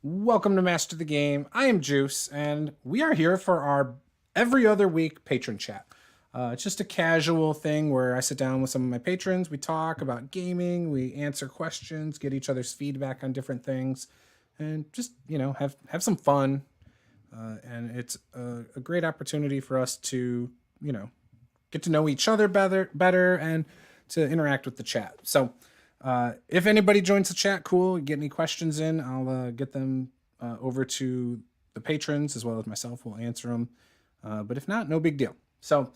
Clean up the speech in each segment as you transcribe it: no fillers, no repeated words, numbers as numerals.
Welcome to Master the Game. I am Juice, and we are here for our every other week patron chat. It's just a casual thing where I sit down with some of my patrons. We talk about gaming, we answer questions, get each other's feedback on different things, and just have some fun. And it's a great opportunity for us to get to know each other better, and to interact with the chat. So if anybody joins the chat, cool. Get any questions in, I'll get them over to the patrons as well as myself. We'll answer them. But if not, no big deal. So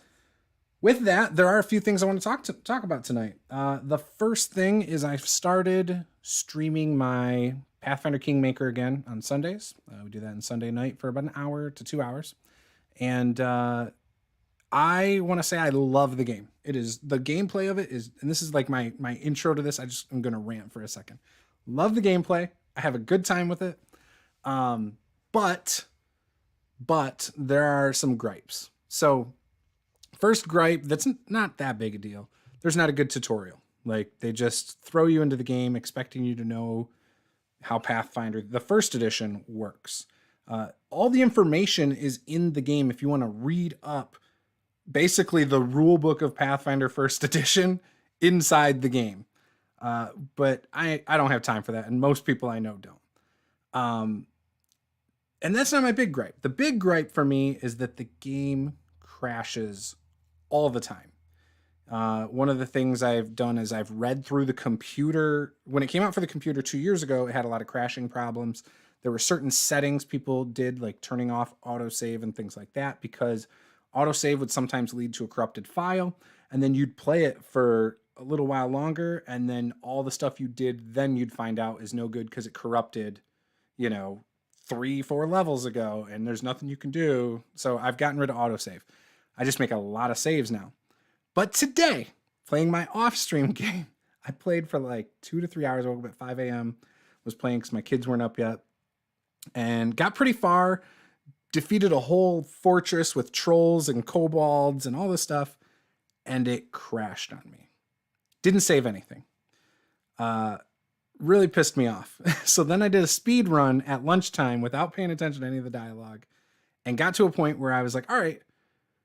with that, there are a few things I want to talk about tonight. The first thing is I've started streaming my Pathfinder Kingmaker again on Sundays. We do that on Sunday night for about an hour to 2 hours. And I want to say I love the game. It is the gameplay of it is, and this is like my intro to this. I'm going to rant for a second. Love the gameplay. I have a good time with it. But there are some gripes. So first gripe, that's not that big a deal. There's not a good tutorial. Like they just throw you into the game expecting you to know how Pathfinder, the first edition, works. All the information is in the game if you want to read up basically the rule book of Pathfinder first edition inside the game. But I don't have time for that. And most people I know don't. And that's not my big gripe. The big gripe for me is that the game crashes all the time. One of the things I've done is I've read through the computer. When it came out for the computer 2 years ago, it had a lot of crashing problems. There were certain settings people did, like turning off autosave and things like that, because autosave would sometimes lead to a corrupted file, and then you'd play it for a little while longer, and then all the stuff you did then you'd find out is no good because it corrupted, 3-4 levels ago, and there's nothing you can do. So I've gotten rid of autosave. I just make a lot of saves now. But today, playing my off-stream game, I played for like 2 to 3 hours. I woke up at 5 a.m., was playing because my kids weren't up yet, and got pretty far, defeated a whole fortress with trolls and kobolds and all this stuff, and it crashed on me. Didn't save anything. Really pissed me off. So then I did a speed run at lunchtime without paying attention to any of the dialogue, and got to a point where I was like, all right,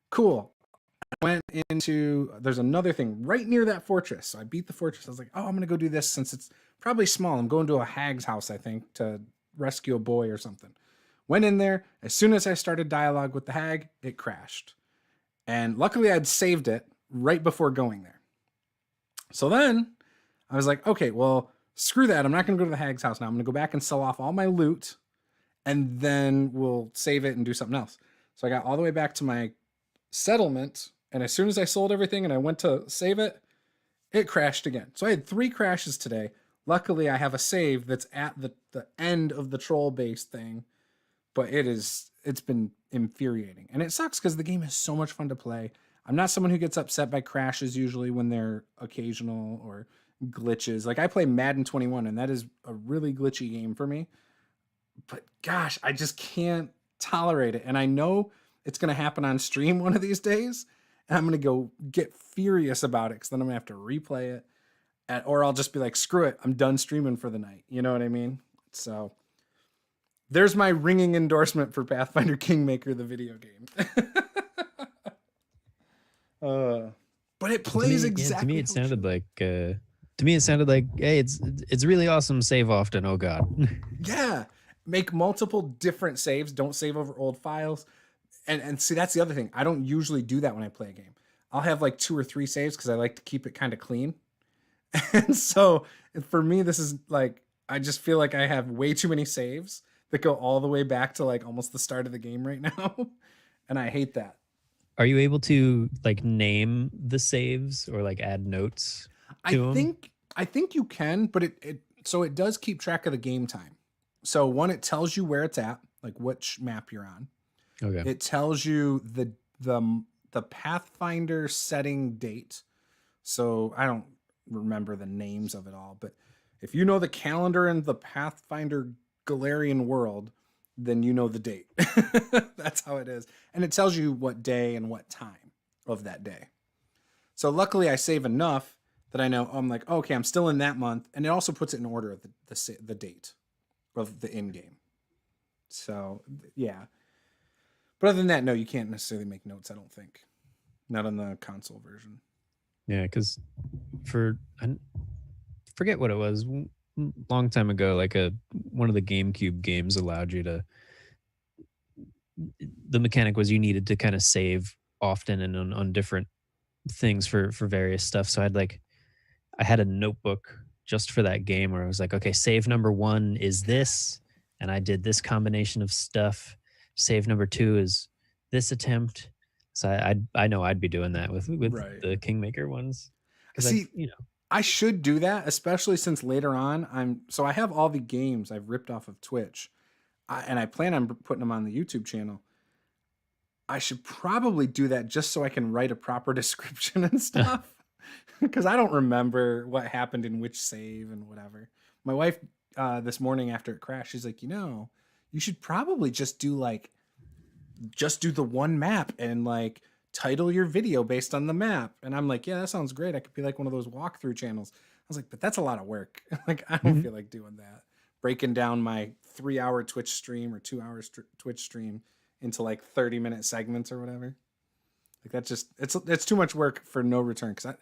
cool. I went into, there's another thing right near that fortress. So I beat the fortress. I was like, oh, I'm going to go do this since it's probably small. I'm going to a hag's house, I think, to rescue a boy or something. Went in there. As soon as I started dialogue with the hag, it crashed. And luckily I'd saved it right before going there. So then I was like, okay, well, screw that. I'm not going to go to the hag's house now. I'm going to go back and sell off all my loot, and then we'll save it and do something else. So I got all the way back to my settlement, and as soon as I sold everything and I went to save it, it crashed again. So I had 3 crashes today. Luckily, I have a save that's at the end of the troll base thing, but it's been infuriating. And it sucks because the game is so much fun to play. I'm not someone who gets upset by crashes usually when they're occasional or glitches. Like I play Madden 21, and that is a really glitchy game for me. But gosh, I just can't tolerate it. And I know it's going to happen on stream one of these days, and I'm going to go get furious about it because then I'm going to have to replay it. Or I'll just be like, screw it, I'm done streaming for the night. You know what I mean? So there's my ringing endorsement for Pathfinder Kingmaker, the video game. But it plays exactly. To me, it sounded like. To me, it sounded like, hey, it's really awesome. Save often. Oh God. Yeah, make multiple different saves. Don't save over old files. And see, that's the other thing. I don't usually do that when I play a game. I'll have like 2 or 3 saves because I like to keep it kind of clean. And so for me, this is like, I just feel like I have way too many saves that go all the way back to like almost the start of the game right now. And I hate that. Are you able to like name the saves or like add notes to them? I think you can, but it does keep track of the game time. So one, it tells you where it's at, like which map you're on. Okay. It tells you the Pathfinder setting date. So I don't remember the names of it all, but if you know the calendar in the Pathfinder Galarian world, then you know the date. That's how it is. And it tells you what day and what time of that day. So luckily I save enough that I know, I'm like, okay, I'm still in that month. And it also puts it in order of the date of the in game. So yeah. But other than that, no, you can't necessarily make notes, I don't think. Not on the console version. Yeah, because I forget what it was, long time ago, like one of the GameCube games allowed you to. The mechanic was you needed to kind of save often and on different things for various stuff. So I had a notebook just for that game where I was like, okay, save number 1 is this, and I did this combination of stuff. Save number 2 is this attempt. So I know I'd be doing that with Right. the Kingmaker ones. Because See, I should do that, especially since later on I have all the games I've ripped off of Twitch, and I plan on putting them on the YouTube channel. I should probably do that just so I can write a proper description and stuff, because I don't remember what happened in which save and whatever. My wife this morning after it crashed, she's like, you should probably just do the one map and like title your video based on the map. And I'm like, yeah, that sounds great. I could be like one of those walkthrough channels. I was like, but that's a lot of work. Like, I don't feel like doing that. Breaking down my 3-hour Twitch stream or 2-hour Twitch stream into like 30-minute segments or whatever. Like, that's just, it's too much work for no return. Cause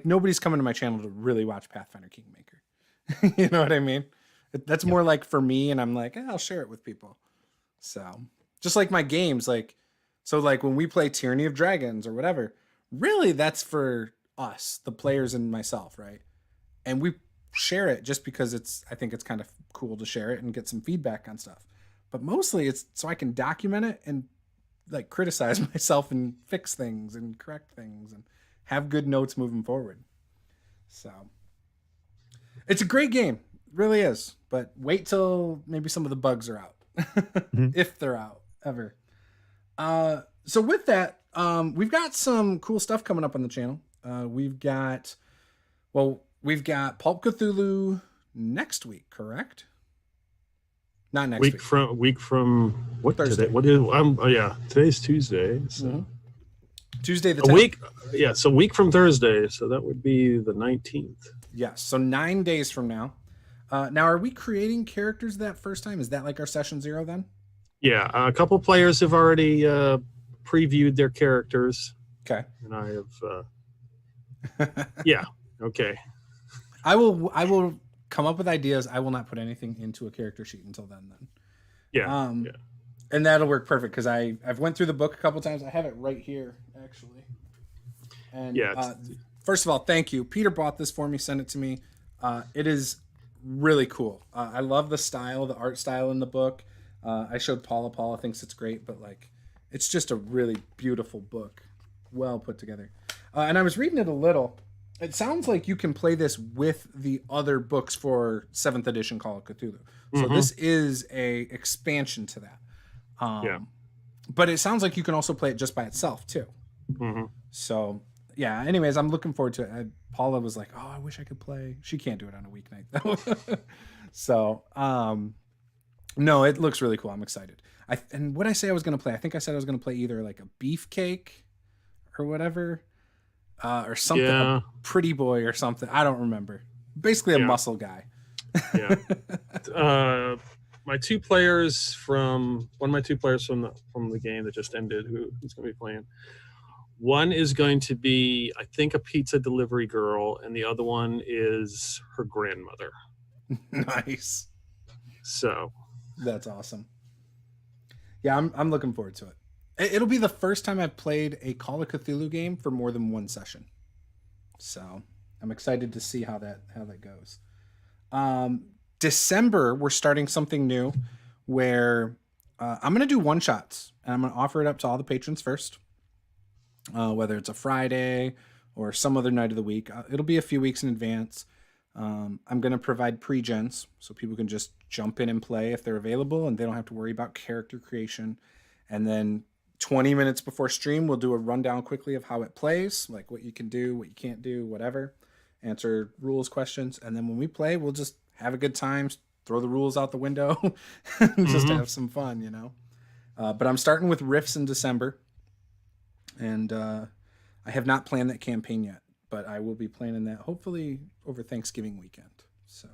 nobody's coming to my channel to really watch Pathfinder Kingmaker. You know what I mean? That's more like for me. And I'm like, I'll share it with people. So just like my games, so when we play Tyranny of Dragons or whatever, really that's for us, the players and myself, right? And we share it just because I think it's kind of cool to share it and get some feedback on stuff. But mostly it's so I can document it and like criticize myself and fix things and correct things and have good notes moving forward. So it's a great game, it really is. But wait till maybe some of the bugs are out, if they're out ever. So with that, we've got some cool stuff coming up on the channel. We've got Pulp Cthulhu next week, correct? Not next week. Week from what Thursday. today? What is today's Tuesday. So. Tuesday the 10th. A week. Yeah, so week from Thursday. So that would be the 19th. Yes. So 9 days from now. Now, are we creating characters that first time? Is that like our session 0 then? Yeah, a couple players have already previewed their characters. Okay. And I have. Yeah. Okay. I will come up with ideas. I will not put anything into a character sheet until then. Yeah. And that'll work perfect because I've went through the book a couple times. I have it right here actually. And first of all, thank you. Peter bought this for me, sent it to me. It is really cool. I love the art style in the book. I showed Paula. Paula thinks it's great, but it's just a really beautiful book, well put together. And I was reading it a little. It sounds like you can play this with the other books for 7th edition Call of Cthulhu. So this is a expansion to that. But it sounds like you can also play it just by itself too. So yeah. Anyways, I'm looking forward to it. Paula was like, "Oh, I wish I could play." She can't do it on a weeknight though. So no, it looks really cool. I'm excited. And what I say I was going to play, I think I said I was going to play either like a beefcake or whatever, or something, a pretty boy or something. I don't remember. Basically a muscle guy. Yeah. One of my two players from the game that just ended, who's going to be playing. One is going to be, I think, a pizza delivery girl, and the other one is her grandmother. Nice. So that's awesome. Yeah, I'm looking forward to it. It'll be the first time I've played a Call of Cthulhu game for more than one session. So I'm excited to see how that goes. December, we're starting something new where I'm going to do one-shots, and I'm going to offer it up to all the patrons first, whether it's a Friday or some other night of the week. It'll be a few weeks in advance. I'm going to provide pre-gens so people can just jump in and play if they're available, and they don't have to worry about character creation. And then 20 minutes before stream, we'll do a rundown quickly of how it plays, like what you can do, what you can't do, whatever. Answer rules questions. And then when we play, we'll just have a good time, throw the rules out the window, and just have some fun, you know. But I'm starting with Riffs in December. And I have not planned that campaign yet, but I will be planning that hopefully over Thanksgiving weekend. So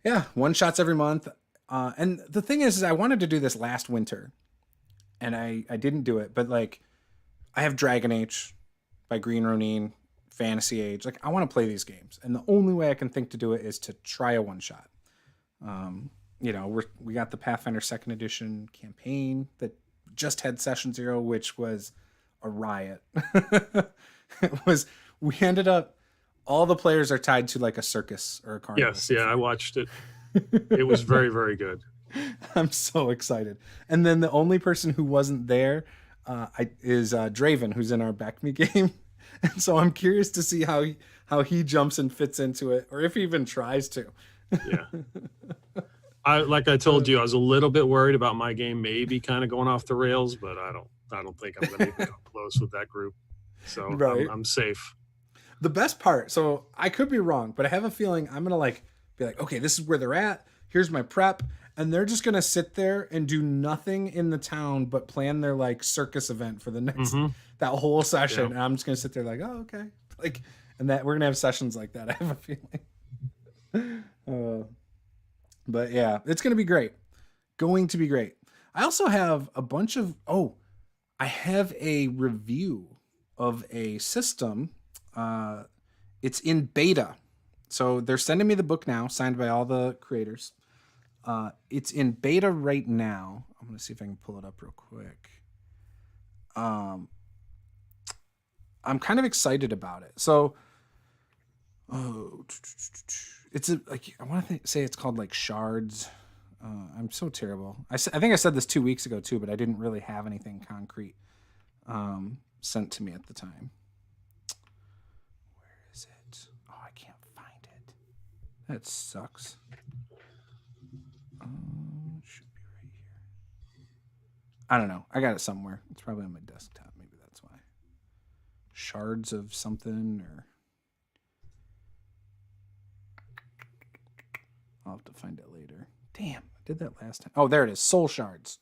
yeah, one shots every month. And the thing is I wanted to do this last winter, and I didn't do it. But like, I have Dragon Age by Green Ronin, Fantasy Age. Like, I want to play these games, and the only way I can think to do it is to try a one shot. You know, we got the Pathfinder Second Edition campaign that just had Session 0, which was a riot. We ended up, all the players are tied to like a circus or a carnival. Yes, yeah, I watched it. It was very, very good. I'm so excited. And then the only person who wasn't there is Draven, who's in our Back Me game. And so I'm curious to see how he jumps and fits into it, or if he even tries to. Yeah. Like I told you, I was a little bit worried about my game maybe kind of going off the rails, but I don't think I'm going to even come close with that group. So Right. I'm safe. The best part, so I could be wrong, but I have a feeling I'm going to be like, okay, this is where they're at. Here's my prep. And they're just going to sit there and do nothing in the town but plan their like circus event for the next, that whole session. Yeah. And I'm just going to sit there like, oh, okay. Like, and that we're going to have sessions like that. I have a feeling. But yeah, it's going to be great. Going to be great. I also have a bunch of, I have a review of a system. It's in beta. So they're sending me the book now, signed by all the creators. It's in beta right now. I'm going to see if I can pull it up real quick. I'm kind of excited about it. So, it's I want to say it's called like Shards. I'm so terrible. I think I said this 2 weeks ago too, but I didn't really have anything concrete sent to me at the time. Where is it? Oh, I can't find it. That sucks. It should be right here. I don't know. I got it somewhere. It's probably on my desktop. Maybe that's why. Shards of something, or I'll have to find it later. Damn, I did that last time. Oh, there it is. Soul Shards.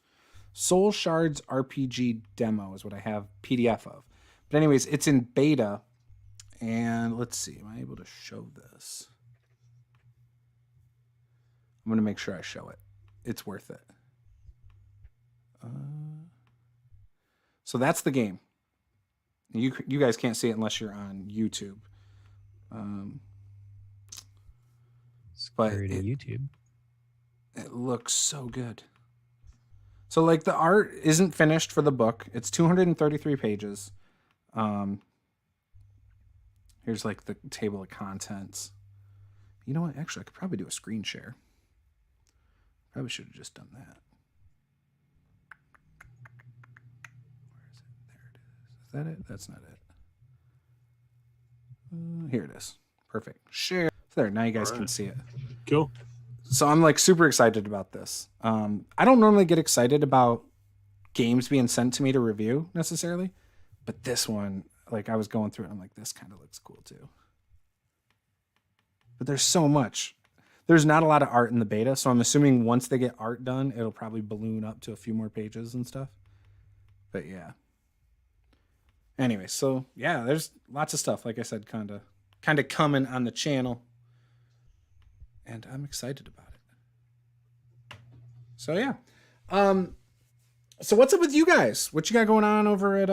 Soul Shards RPG demo is what I have PDF of. But anyways, it's in beta. And let's see. Am I able to show this? I'm going to make sure I show it. It's worth it. So that's the game. You guys can't see it unless you're on YouTube. But YouTube. It looks so good. So like the art isn't finished for the book. It's 233 pages. Here's like the table of contents. You know what? Actually, I could probably do a screen share. Probably should have just done that. Where is it? There it is. Is that it? That's not it. Here it is. Perfect. Share. So there, now you guys can see it. Cool. So I'm like super excited about this. I don't normally get excited about games being sent to me to review necessarily, but this one, like I was going through it, and I'm like, this kind of looks cool too. But there's so much. There's not a lot of art in the beta, so I'm assuming once they get art done, it'll probably balloon up to a few more pages and stuff. But yeah. Anyway, so yeah, there's lots of stuff, like I said, kind of coming on the channel. And I'm excited about it. So yeah. So what's up with you guys? What you got going on over at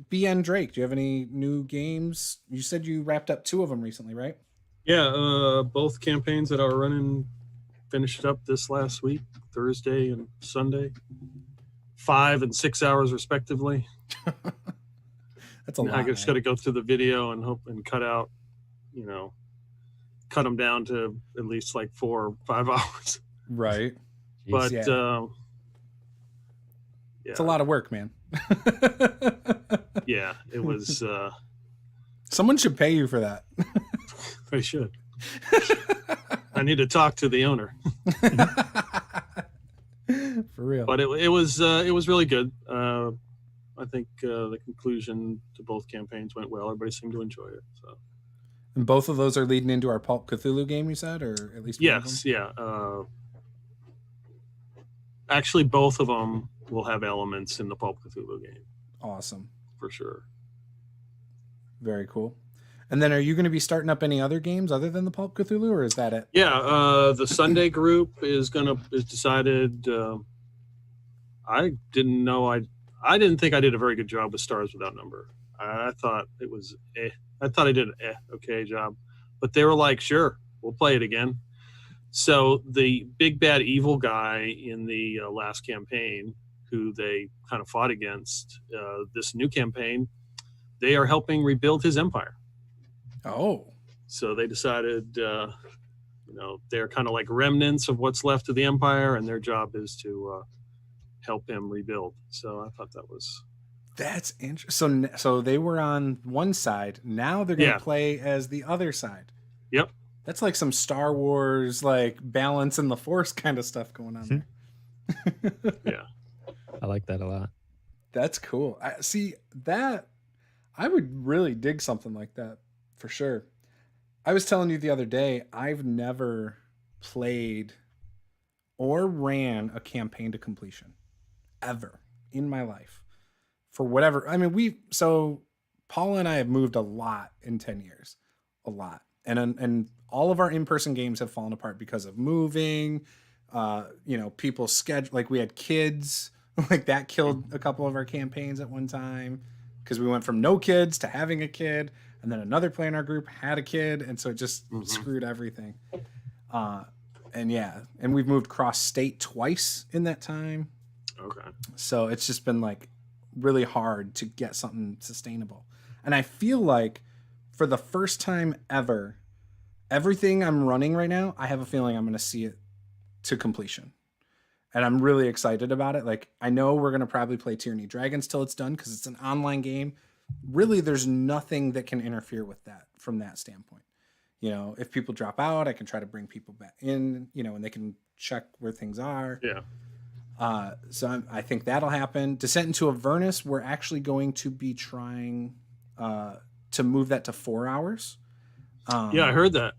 BN Drake? Do you have any new games? You said you wrapped up 2 of them recently, right? Yeah, both campaigns that I were running finished up this last week, Thursday and Sunday. 5 and 6 hours respectively. That's a lot. I just got to go through the video and hope and cut out, cut them down to at least like 4 or 5 hours. Right. But yeah. It's a lot of work, man. Yeah, it was. Someone should pay you for that. I should. I need to talk to the owner. For real. But it was really good. I think the conclusion to both campaigns went well. Everybody seemed to enjoy it. So. And both of those are leading into our Pulp Cthulhu game, you said, or at least one of them? Yeah. Actually, both of them will have elements in the Pulp Cthulhu game. Awesome. For sure. Very cool. And then are you going to be starting up any other games other than the Pulp Cthulhu, or is that it? Yeah, the Sunday group is decided. I didn't know I didn't think I did a very good job with Stars Without Number. I thought it was I thought I did an okay job, but they were like, sure, we'll play it again. So the big bad evil guy in the last campaign, who they kind of fought against, this new campaign, they are helping rebuild his empire. Oh. So they decided, they're kind of like remnants of what's left of the empire, and their job is to help him rebuild. So I thought that was... That's interesting. So they were on one side. Now they're going to play as the other side. Yep. That's like some Star Wars, like balance in the Force kind of stuff going on there. Yeah. I like that a lot. That's cool. I would really dig something like that for sure. I was telling you the other day, I've never played or ran a campaign to completion ever in my life. For whatever, I mean, so Paula and I have moved a lot in 10 years, a lot. And all of our in-person games have fallen apart because of moving, people's schedule. Like we had kids, like that killed a couple of our campaigns at one time because we went from no kids to having a kid. And then another player in our group had a kid. And so it just screwed everything. And we've moved cross state twice in that time. Okay. So it's just been like really hard to get something sustainable. And I feel like for the first time ever, everything I'm running right now, I have a feeling I'm going to see it to completion. And I'm really excited about it. Like, I know we're going to probably play Tyranny Dragons till it's done because it's an online game. Really, there's nothing that can interfere with that from that standpoint. If people drop out, I can try to bring people back in, and they can check where things are. Yeah. So I think that'll happen. Descent into Avernus, we're actually going to be trying to move that to 4 hours. I heard that.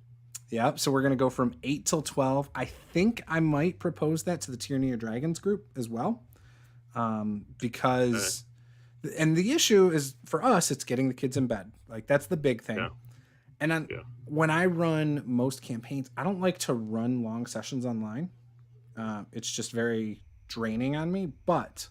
Yeah, so we're going to go from 8 till 12. I think I might propose that to the Tyranny of Dragons group as well. Because, and the issue is for us, it's getting the kids in bed. Like that's the big thing. Yeah. And when I run most campaigns, I don't like to run long sessions online. It's just very draining on me, but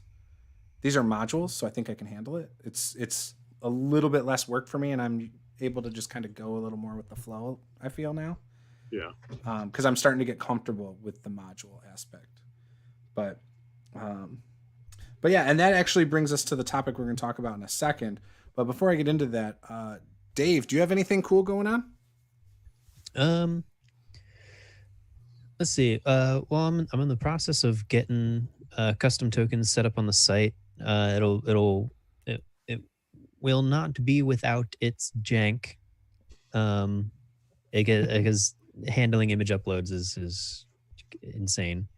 these are modules, so I think I can handle it. It's a little bit less work for me, and I'm able to just kind of go a little more with the flow, I feel now. Yeah. Because I'm starting to get comfortable with the module aspect. But yeah, and that actually brings us to the topic we're going to talk about in a second. But before I get into that, Dave, do you have anything cool going on? Let's see. Well, I'm in the process of getting custom tokens set up on the site. It will not be without its jank. Because handling image uploads is insane.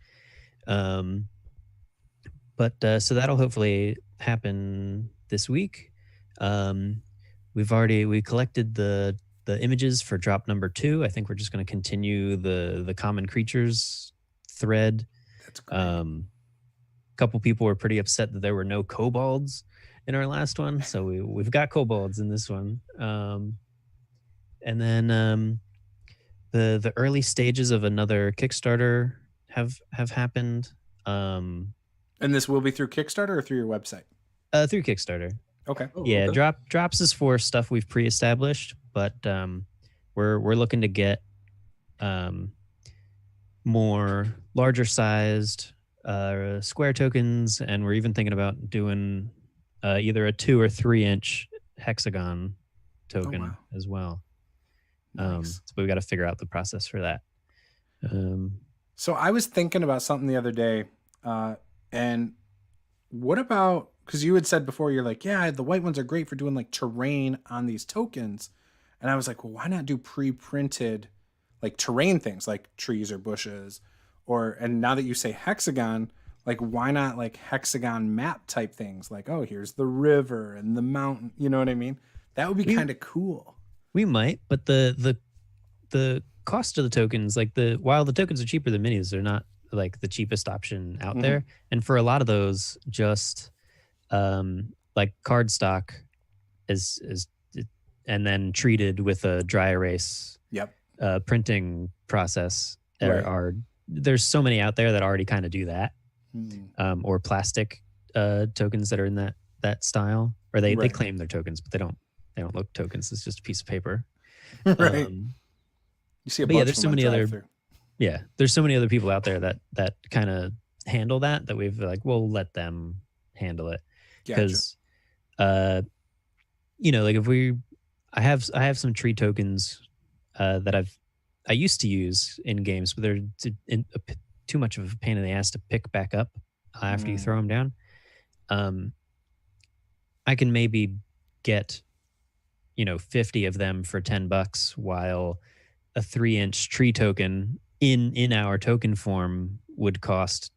But so that'll hopefully happen this week. We collected the images for drop number 2. I think we're just going to continue the common creatures thread. That's great. Couple people were pretty upset that there were no kobolds in our last one, so we've got kobolds in this one. And then the early stages of another Kickstarter have happened. And this will be through Kickstarter or through your website? Through Kickstarter. Okay. Yeah, okay. Drops is for stuff we've pre-established, but we're looking to get more larger sized square tokens, and we're even thinking about doing either a 2 or 3 inch hexagon token as well. Nice. So we've got to figure out the process for that. So I was thinking about something the other day, and what about, because you had said before, you're like, yeah, the white ones are great for doing like terrain on these tokens. And I was like, well, why not do pre-printed like terrain things like trees or bushes? And now that you say hexagon, like why not like hexagon map type things? Like, oh, here's the river and the mountain. You know what I mean? That would be kind of cool. We might, but the cost of the tokens, like while the tokens are cheaper than minis, they're not like the cheapest option out there. And for a lot of those, just like cardstock is and then treated with a dry erase Yep. printing process. Right. There's so many out there that already kind of do that, Hmm. or plastic tokens that are in that style, or they Right. claim they're tokens, but they don't look tokens. It's just a piece of paper. Right. You see a But yeah, bunch there's of so them on many other drive-through. there's so many other people out there that kind of handle that we've like, we'll let them handle it. Gotcha. Because like I have some tree tokens that I used to use in games, but they're too much of a pain in the ass to pick back up after you throw them down. I can maybe get 50 of them for $10, while a 3-inch tree token in our token form would cost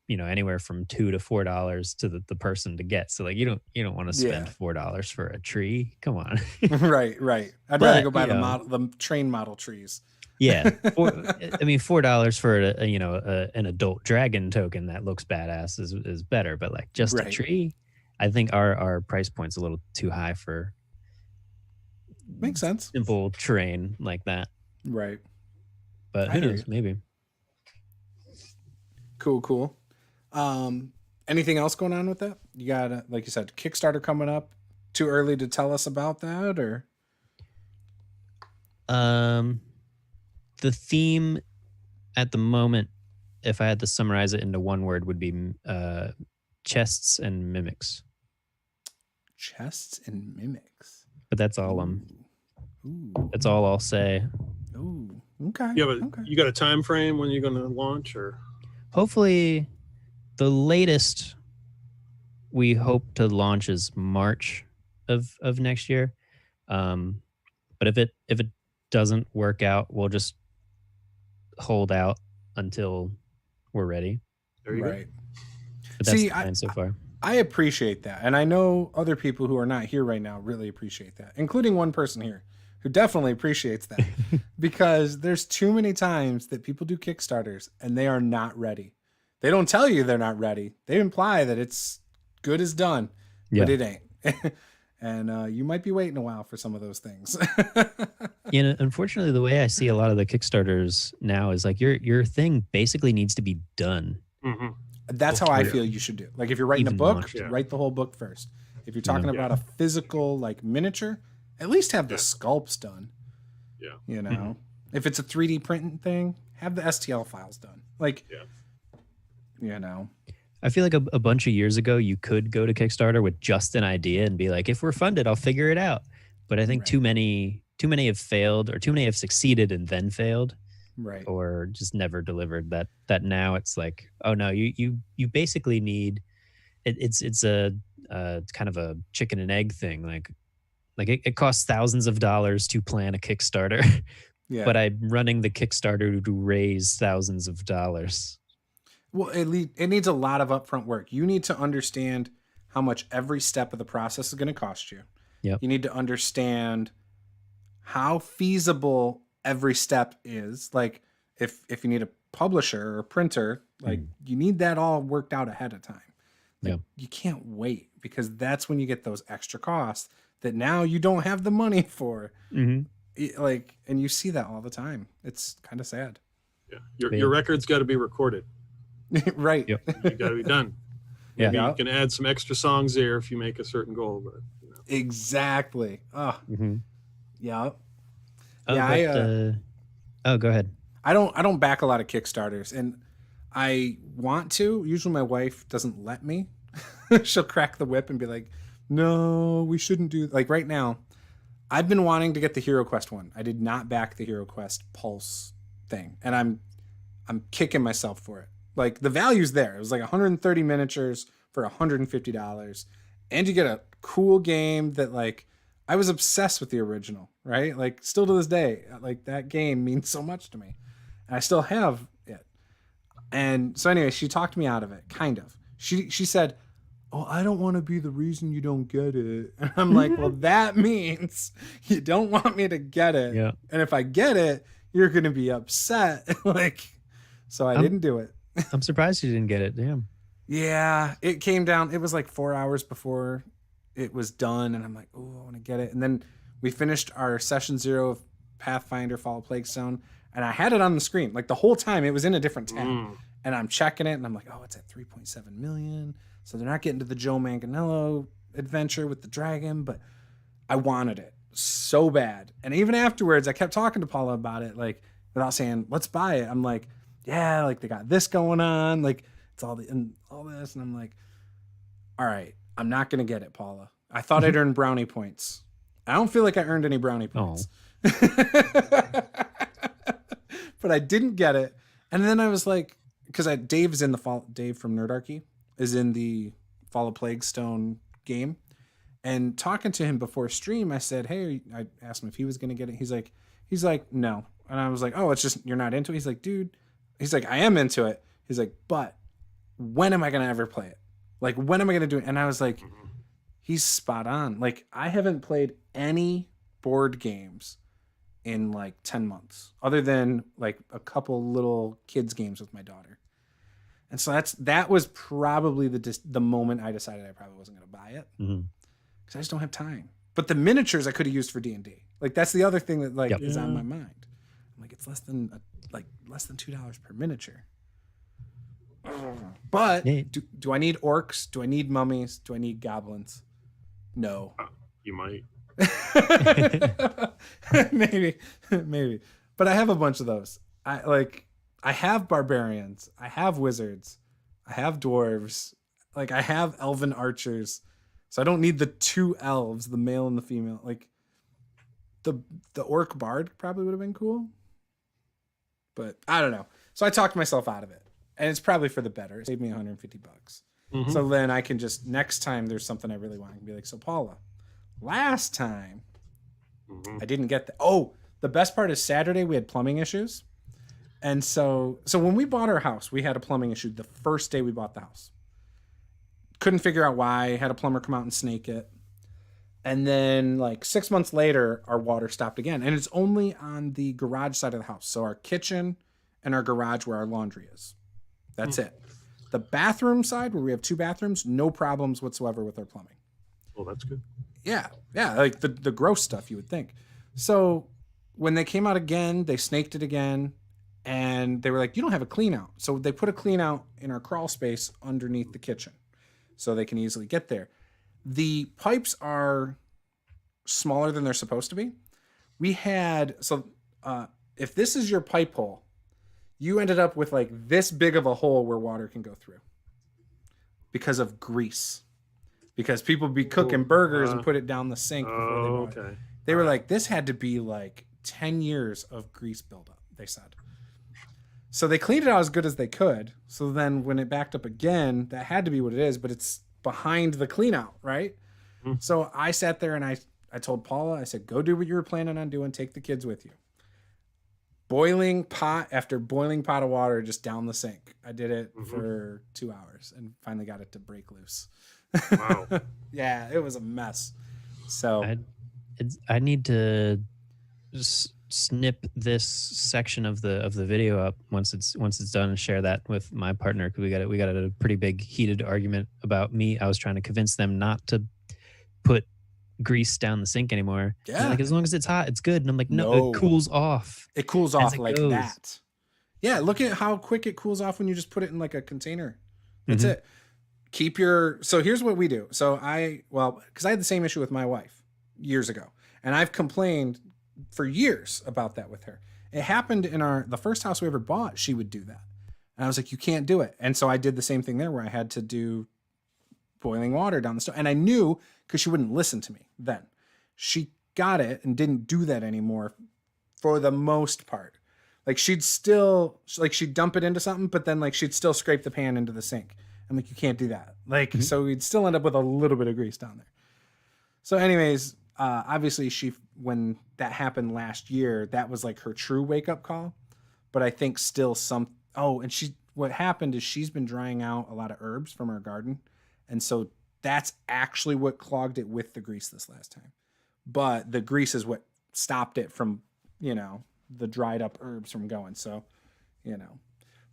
anywhere from $2 to $4 to the person to get. So like you don't want to spend $4 for a tree. Come on. Right. I'd rather go buy the train model trees. Yeah. $4 for an adult dragon token that looks badass is better, but like just a tree, I think our price point's a little too high for makes sense. Simple terrain like that. Right. But who knows? Maybe. Cool. Anything else going on with that? You got, like you said, Kickstarter coming up. Too early to tell us about that, or? The theme at the moment, if I had to summarize it into one word, would be chests and mimics. Chests and mimics. But that's all that's all I'll say. Ooh. Okay. You got a time frame when you're going to launch, or? Hopefully, the latest we hope to launch is March of next year. But if it doesn't work out, we'll just hold out until we're ready. There you go. But that's the plan so far. I appreciate that, and I know other people who are not here right now really appreciate that, including one person here who definitely appreciates that, because there's too many times that people do Kickstarters and they are not ready. They don't tell you they're not ready. They imply that it's good as done, but it ain't. And you might be waiting a while for some of those things. Unfortunately, the way I see a lot of the Kickstarters now is like your thing basically needs to be done. Mm-hmm. That's how I feel you should do. Like if you're writing a book, launched. write the whole book first. If you're talking about a physical like miniature, at least have the sculpts done. Yeah. If it's a 3D printing thing, have the STL files done. Like, I feel like a bunch of years ago, you could go to Kickstarter with just an idea and be like, if we're funded, I'll figure it out. But I think too many have failed, or too many have succeeded and then failed. Right. Or just never delivered. That now it's like, oh no, you basically need it's a kind of a chicken and egg thing. Like it costs thousands of dollars to plan a Kickstarter. But I'm running the Kickstarter to raise thousands of dollars. Well, it needs a lot of upfront work. You need to understand how much every step of the process is going to cost you. Yep. You need to understand how feasible every step is. Like if you need a publisher or a printer, like you need that all worked out ahead of time. Like you can't wait, because that's when you get those extra costs that now you don't have the money for. Like, and you see that all the time. It's kind of sad. Yeah. Your record's got to be recorded. Right. You got to be done. Maybe you can add some extra songs there if you make a certain goal, but exactly. Oh, yeah. Go ahead. I don't back a lot of Kickstarters, and I want to. Usually my wife doesn't let me. She'll crack the whip and be like, no, we shouldn't do, like right now. I've been wanting to get the Hero Quest one. I did not back the Hero Quest Pulse thing, and I'm kicking myself for it. Like the value's there. It was like 130 miniatures for $150, and you get a cool game that, like, I was obsessed with the original, right? Like still to this day, like that game means so much to me, and I still have it. And so anyway, she talked me out of it, kind of. She said, oh, I don't want to be the reason you don't get it. And I'm like, well, that means you don't want me to get it. Yeah. And if I get it, you're going to be upset. Like, so I didn't do it. I'm surprised you didn't get it. Damn. Yeah. It came down. It was like 4 hours before it was done, and I'm like, oh, I want to get it. And then we finished our session 0 of Pathfinder Fall of Plague Stone, and I had it on the screen like the whole time. It was in a different tab, and I'm checking it, and I'm like, oh, it's at 3.7 million. So they're not getting to the Joe Manganiello adventure with the dragon, but I wanted it so bad. And even afterwards, I kept talking to Paula about it, like without saying, let's buy it. I'm like, yeah, like they got this going on, like it's all this, and I'm like, all right, I'm not gonna get it, Paula. I thought I'd earn brownie points. I don't feel like I earned any brownie points. But I didn't get it. And then I was like, because Dave's in the fall. Dave from Nerdarchy is in the Fall of Plague Stone game. And talking to him before stream, I said, hey, I asked him if he was going to get it. He's like, no. And I was like, oh, it's just, you're not into it. He's like, dude, he's like, I am into it. He's like, but when am I going to ever play it? Like, when am I going to do it? And I was like, he's spot on. Like, I haven't played any board games in like 10 months, other than like a couple little kids games with my daughter. And so that was probably the moment I decided I probably wasn't going to buy it, because I just don't have time. But the miniatures I could have used for D&D. Like, that's the other thing that is on my mind. I'm like, it's less than $2 per miniature. But do I need orcs? Do I need mummies? Do I need goblins? No. You might. maybe. But I have a bunch of those. I have barbarians. I have wizards. I have dwarves. Like, I have elven archers. So I don't need the 2 elves, the male and the female. Like, the orc bard probably would have been cool. But I don't know. So I talked myself out of it. And it's probably for the better. It saved me $150. So then I can just, next time there's something I really want, I can be like, so Paula, last time I didn't get the best part is Saturday we had plumbing issues. And so when we bought our house, we had a plumbing issue the first day we bought the house. Couldn't figure out why. Had a plumber come out and snake it. And then like 6 months later, our water stopped again. And it's only on the garage side of the house. So our kitchen and our garage where our laundry is. That's it. The bathroom side, where we have 2 bathrooms, no problems whatsoever with our plumbing. Well, that's good. Yeah, like the gross stuff you would think. So when they came out again, they snaked it again, and they were like, you don't have a clean out. So they put a clean out in our crawl space underneath the kitchen so they can easily get there. The pipes are smaller than they're supposed to be. We had, if this is your pipe hole, you ended up with like this big of a hole where water can go through because of grease. Because people be cooking burgers and put it down the sink before they bought it. They were like, this had to be like 10 years of grease buildup, they said. So they cleaned it out as good as they could. So then when it backed up again, that had to be what it is, but it's behind the clean out, right? So I sat there and I told Paula, I said, go do what you were planning on doing. Take the kids with you. Boiling pot after boiling pot of water just down the sink. I did it for 2 hours and finally got it to break loose. Wow. Yeah, it was a mess. So I need to snip this section of the video up once it's done and share that with my partner, because we got a pretty big heated argument about me. I was trying to convince them not to put grease down the sink anymore. Yeah, like, as long as it's hot, it's good. And I'm like, no. It cools off. It cools off like that. Yeah, look at how quick it cools off when you just put it in like a container. That's it. Keep your. So here's what we do. So because I had the same issue with my wife years ago, and I've complained for years about that with her. It happened in the first house we ever bought. She would do that, and I was like, you can't do it. And so I did the same thing there, where I had to do boiling water down the stove, and I knew, because she wouldn't listen to me then. She got it and didn't do that anymore for the most part. Like, she'd dump it into something, but then like she'd still scrape the pan into the sink. I'm like, you can't do that. Like, so we'd still end up with a little bit of grease down there. So anyways, obviously when that happened last year, that was like her true wake up call. But I think still what happened is she's been drying out a lot of herbs from our garden. And so that's actually what clogged it with the grease this last time. But the grease is what stopped it from, the dried up herbs from going. So,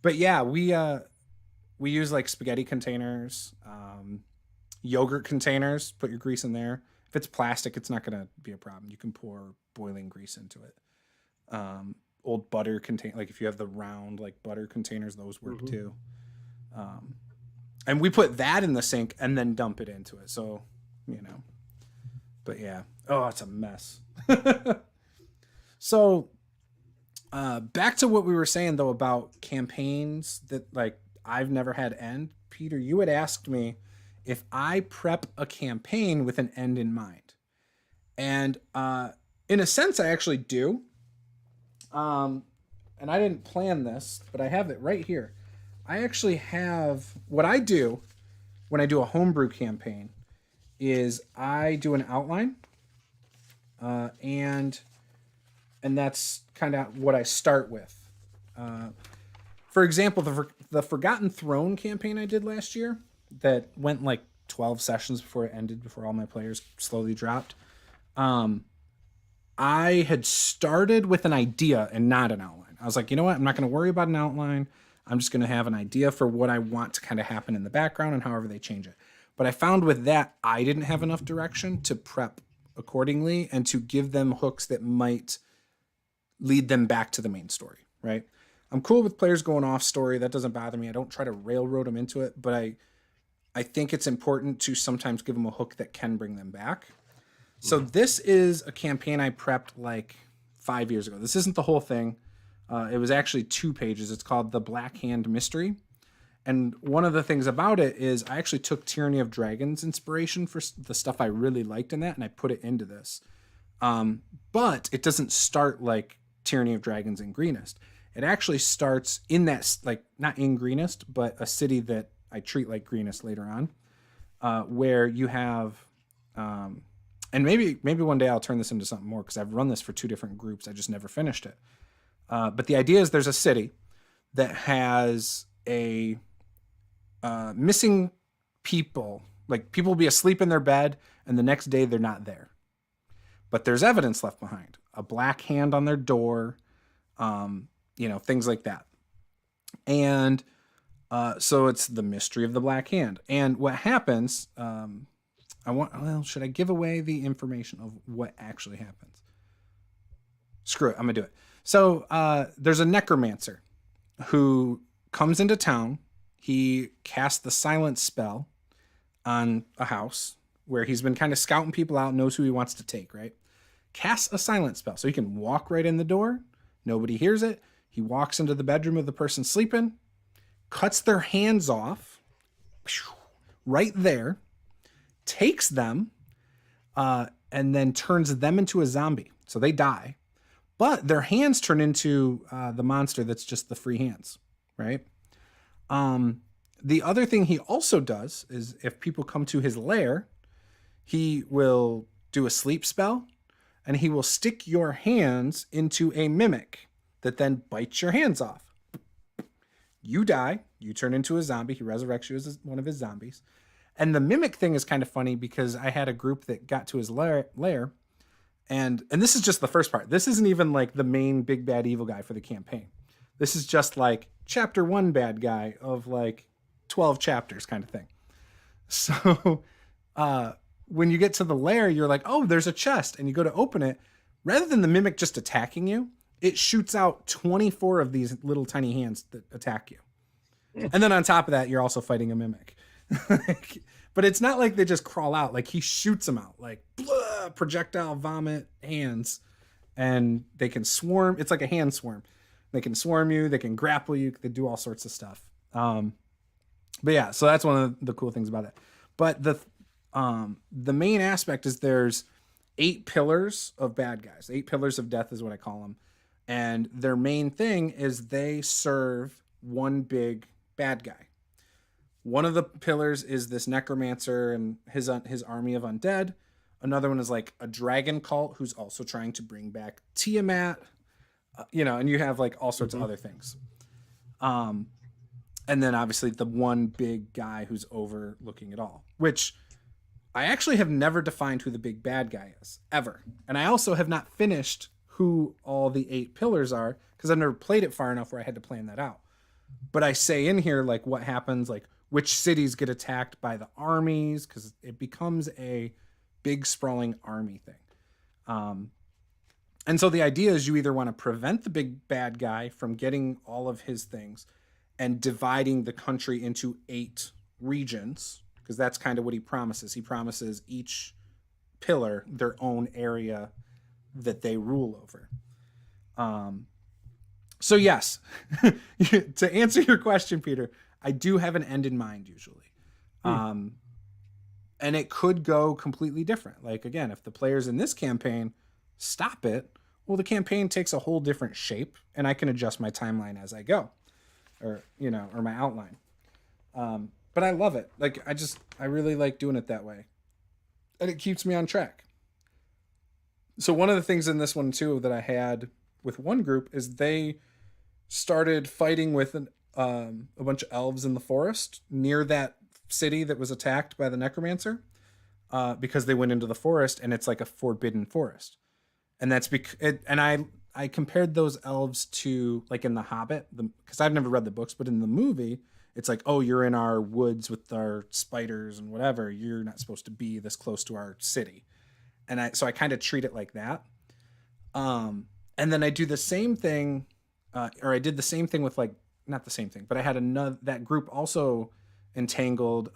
but yeah, we use like spaghetti containers. Yogurt containers, put your grease in there. If it's plastic, it's not going to be a problem. You can pour boiling grease into it. Old butter container, like if you have the round like butter containers, those work too. And we put that in the sink and then dump it into it. So, you know, but yeah. Oh, it's a mess. So, back to what we were saying though about campaigns that like I've never had end. Peter, you had asked me if I prep a campaign with an end in mind. And in a sense, I actually do. And I didn't plan this, but I have it right here. I actually have what I do when I do a homebrew campaign is I do an outline, and that's kind of what I start with. For example, the Forgotten Throne campaign I did last year that went like 12 sessions before it ended, before all my players slowly dropped. I had started with an idea and not an outline. I was like, you know what? I'm not going to worry about an outline. I'm just going to have an idea for what I want to kind of happen in the background and however they change it. But I found with that, I didn't have enough direction to prep accordingly and to give them hooks that might lead them back to the main story, right? I'm cool with players going off story. That doesn't bother me. I don't try to railroad them into it, but I think it's important to sometimes give them a hook that can bring them back. So this is a campaign I prepped like 5 years ago. This isn't the whole thing. It was actually 2 pages. It's called The Black Hand Mystery. And one of the things about it is I actually took Tyranny of Dragons inspiration for the stuff I really liked in that, and I put it into this. But it doesn't start like Tyranny of Dragons in Greenest. It actually starts in that, like, not in Greenest, but a city that I treat like Greenest later on, where you have... and maybe one day I'll turn this into something more because I've run this for 2 different groups. I just never finished it. But the idea is there's a city that has a missing people. Like people will be asleep in their bed and the next day they're not there. But there's evidence left behind. A black hand on their door, things like that. And so it's the mystery of the black hand. And what happens... should I give away the information of what actually happens? Screw it. I'm going to do it. So there's a necromancer who comes into town. He casts the silence spell on a house where he's been kind of scouting people out, knows who he wants to take, right? Casts a silence spell. So he can walk right in the door. Nobody hears it. He walks into the bedroom of the person sleeping, cuts their hands off right there, takes them, and then turns them into a zombie. So they die. But their hands turn into the monster that's just the free hands, right? The other thing he also does is if people come to his lair, he will do a sleep spell, and he will stick your hands into a mimic that then bites your hands off. You die. You turn into a zombie. He resurrects you as one of his zombies. And the mimic thing is kind of funny because I had a group that got to his lair, and this is just the first part. This isn't even like the main big bad evil guy for the campaign. This is just like chapter 1 bad guy of like 12 chapters kind of thing. So when you get to the lair, you're like, oh, there's a chest, and you go to open it. Rather than the mimic just attacking you, it shoots out 24 of these little tiny hands that attack you. And then on top of that, you're also fighting a mimic. But it's not like they just crawl out. Like he shoots them out, like blah, projectile vomit hands, and they can swarm. It's like a hand swarm. They can swarm you. They can grapple you. They do all sorts of stuff. But yeah, so that's one of the cool things about it. But the main aspect is there's 8 pillars of bad guys. 8 pillars of death is what I call them. And their main thing is they serve one big bad guy. One of the pillars is this necromancer and his army of undead. Another one is like a dragon cult who's also trying to bring back Tiamat, and you have like all sorts of other things. And then obviously the one big guy who's overlooking it all, which I actually have never defined who the big bad guy is ever. And I also have not finished who all the 8 pillars are because I've never played it far enough where I had to plan that out. But I say in here, like, what happens, like, which cities get attacked by the armies, because it becomes a big sprawling army thing. And so the idea is you either want to prevent the big bad guy from getting all of his things and dividing the country into 8 regions, because that's kind of what he promises. He promises each pillar their own area that they rule over. So yes, to answer your question, Peter, I do have an end in mind usually. And it could go completely different. Like, again, if the players in this campaign stop it, well, the campaign takes a whole different shape, and I can adjust my timeline as I go, or my outline. But I love it. Like, I really like doing it that way, and it keeps me on track. So one of the things in this one too that I had with one group is they started fighting with a bunch of elves in the forest near that city that was attacked by the necromancer, because they went into the forest, and it's like a forbidden forest. And that's I compared those elves to, like, in The Hobbit, because I've never read the books, but in the movie, it's like, oh, you're in our woods with our spiders and whatever. You're not supposed to be this close to our city. And so I kind of treat it like that. And then I do the same thing, or I did the same thing with, like, not the same thing, but I had that group also entangled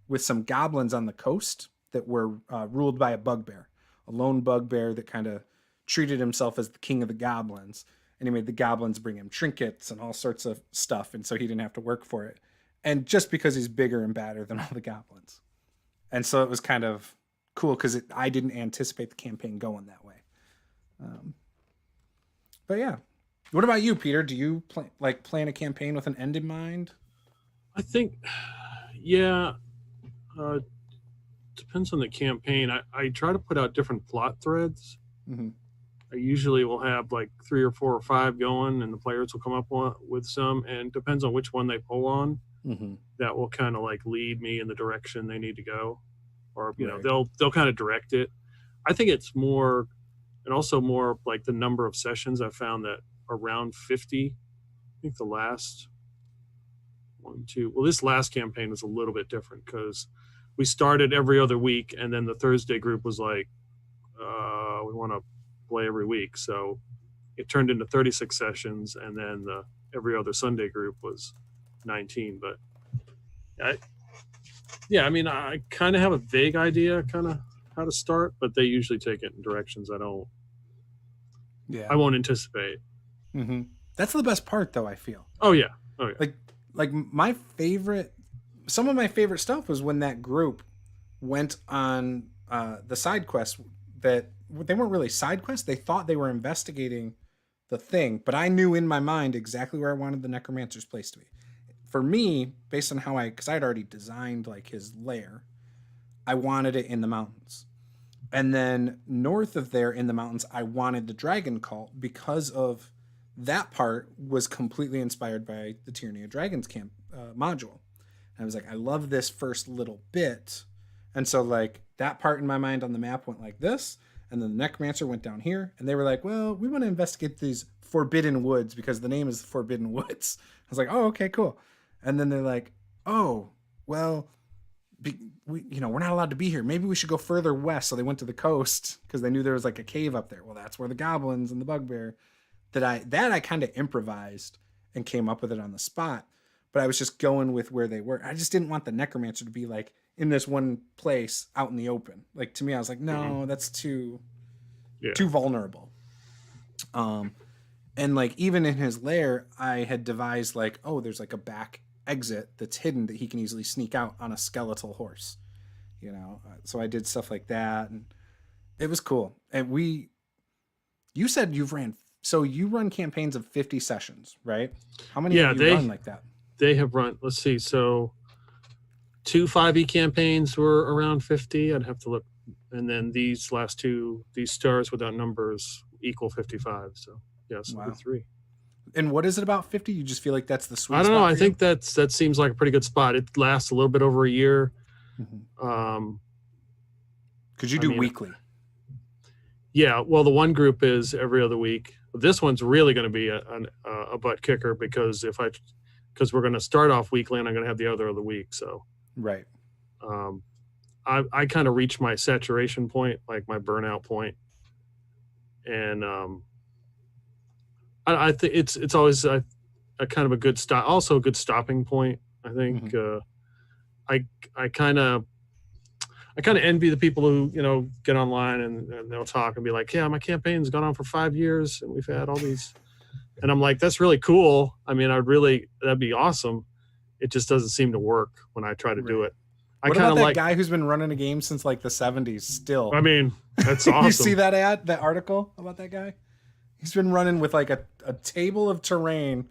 with some goblins on the coast that were ruled by a bugbear. A lone bugbear that kind of treated himself as the king of the goblins, and he made the goblins bring him trinkets and all sorts of stuff, and so he didn't have to work for it. And just because he's bigger and badder than all the goblins. And so it was kind of cool because I didn't anticipate the campaign going that way. But yeah. What about you, Peter? Do you plan a campaign with an end in mind? I think, yeah. Depends on the campaign. I try to put out different plot threads. Mm-hmm. I usually will have like 3 or 4 or 5 going, and the players will come up with some, and depends on which one they pull on. Mm-hmm. That will kind of like lead me in the direction they need to go, or Right. they'll kind of direct it. I think it's more, and also more like the number of sessions. I found that around 50. I think the last this last campaign was a little bit different because we started every other week, and then the Thursday group was like, we want to play every week. So it turned into 36 sessions, and then the every other Sunday group was 19. But I kind of have a vague idea kind of how to start, but they usually take it in directions I won't anticipate. Mm-hmm. That's the best part, though, I feel. Oh yeah. Like some of my favorite stuff was when that group went on the side quests that they weren't really side quests. They thought they were investigating the thing, but I knew in my mind exactly where I wanted the necromancer's place to be. For me, based on because I had already designed like his lair, I wanted it in the mountains. And then north of there in the mountains, I wanted the dragon cult because of that part was completely inspired by the Tyranny of Dragons camp module. And I was like, I love this first little bit. And so like that part in my mind on the map went like this. And then the necromancer went down here. And they were like, well, we want to investigate these forbidden woods because the name is Forbidden Woods. I was like, oh, okay, cool. And then they're like, oh, well, we're not allowed to be here. Maybe we should go further west. So they went to the coast because they knew there was like a cave up there. Well, that's where the goblins and the bugbear that I kind of improvised and came up with it on the spot. But I was just going with where they were. I just didn't want the necromancer to be like in this one place out in the open. Like to me, I was like, no, that's too vulnerable. And like even in his lair, I had devised like, oh, there's like a back exit that's hidden that he can easily sneak out on a skeletal horse. So I did stuff like that, and it was cool. And you said you run campaigns of 50 sessions, right? How many have you run like that? They have run, let's see, so 2 5e campaigns were around 50. I'd have to look. And then these last 2, these stars without numbers equal 55. So yes, wow. 3. And what is it about 50? You just feel like that's the sweet spot? I don't know. I think that seems like a pretty good spot. It lasts a little bit over a year. Mm-hmm. Could you do weekly? Yeah. Well, the one group is every other week. This one's really going to be a butt kicker because because we're going to start off weekly and I'm going to have the other week. So Right. I kind of reached my saturation point, like my burnout point. And I think it's always a kind of a good stop, also a good stopping point. I think I kind of envy the people who, you know, get online and they'll talk and be like, yeah, my campaign's gone on for 5 years and we've had all these, and I'm like, that's really cool. I mean, that'd be awesome. It just doesn't seem to work when I try to do it. What about that guy who's been running a game since like the 70s still? I mean, that's awesome. You see that article about that guy? He's been running with like a table of terrain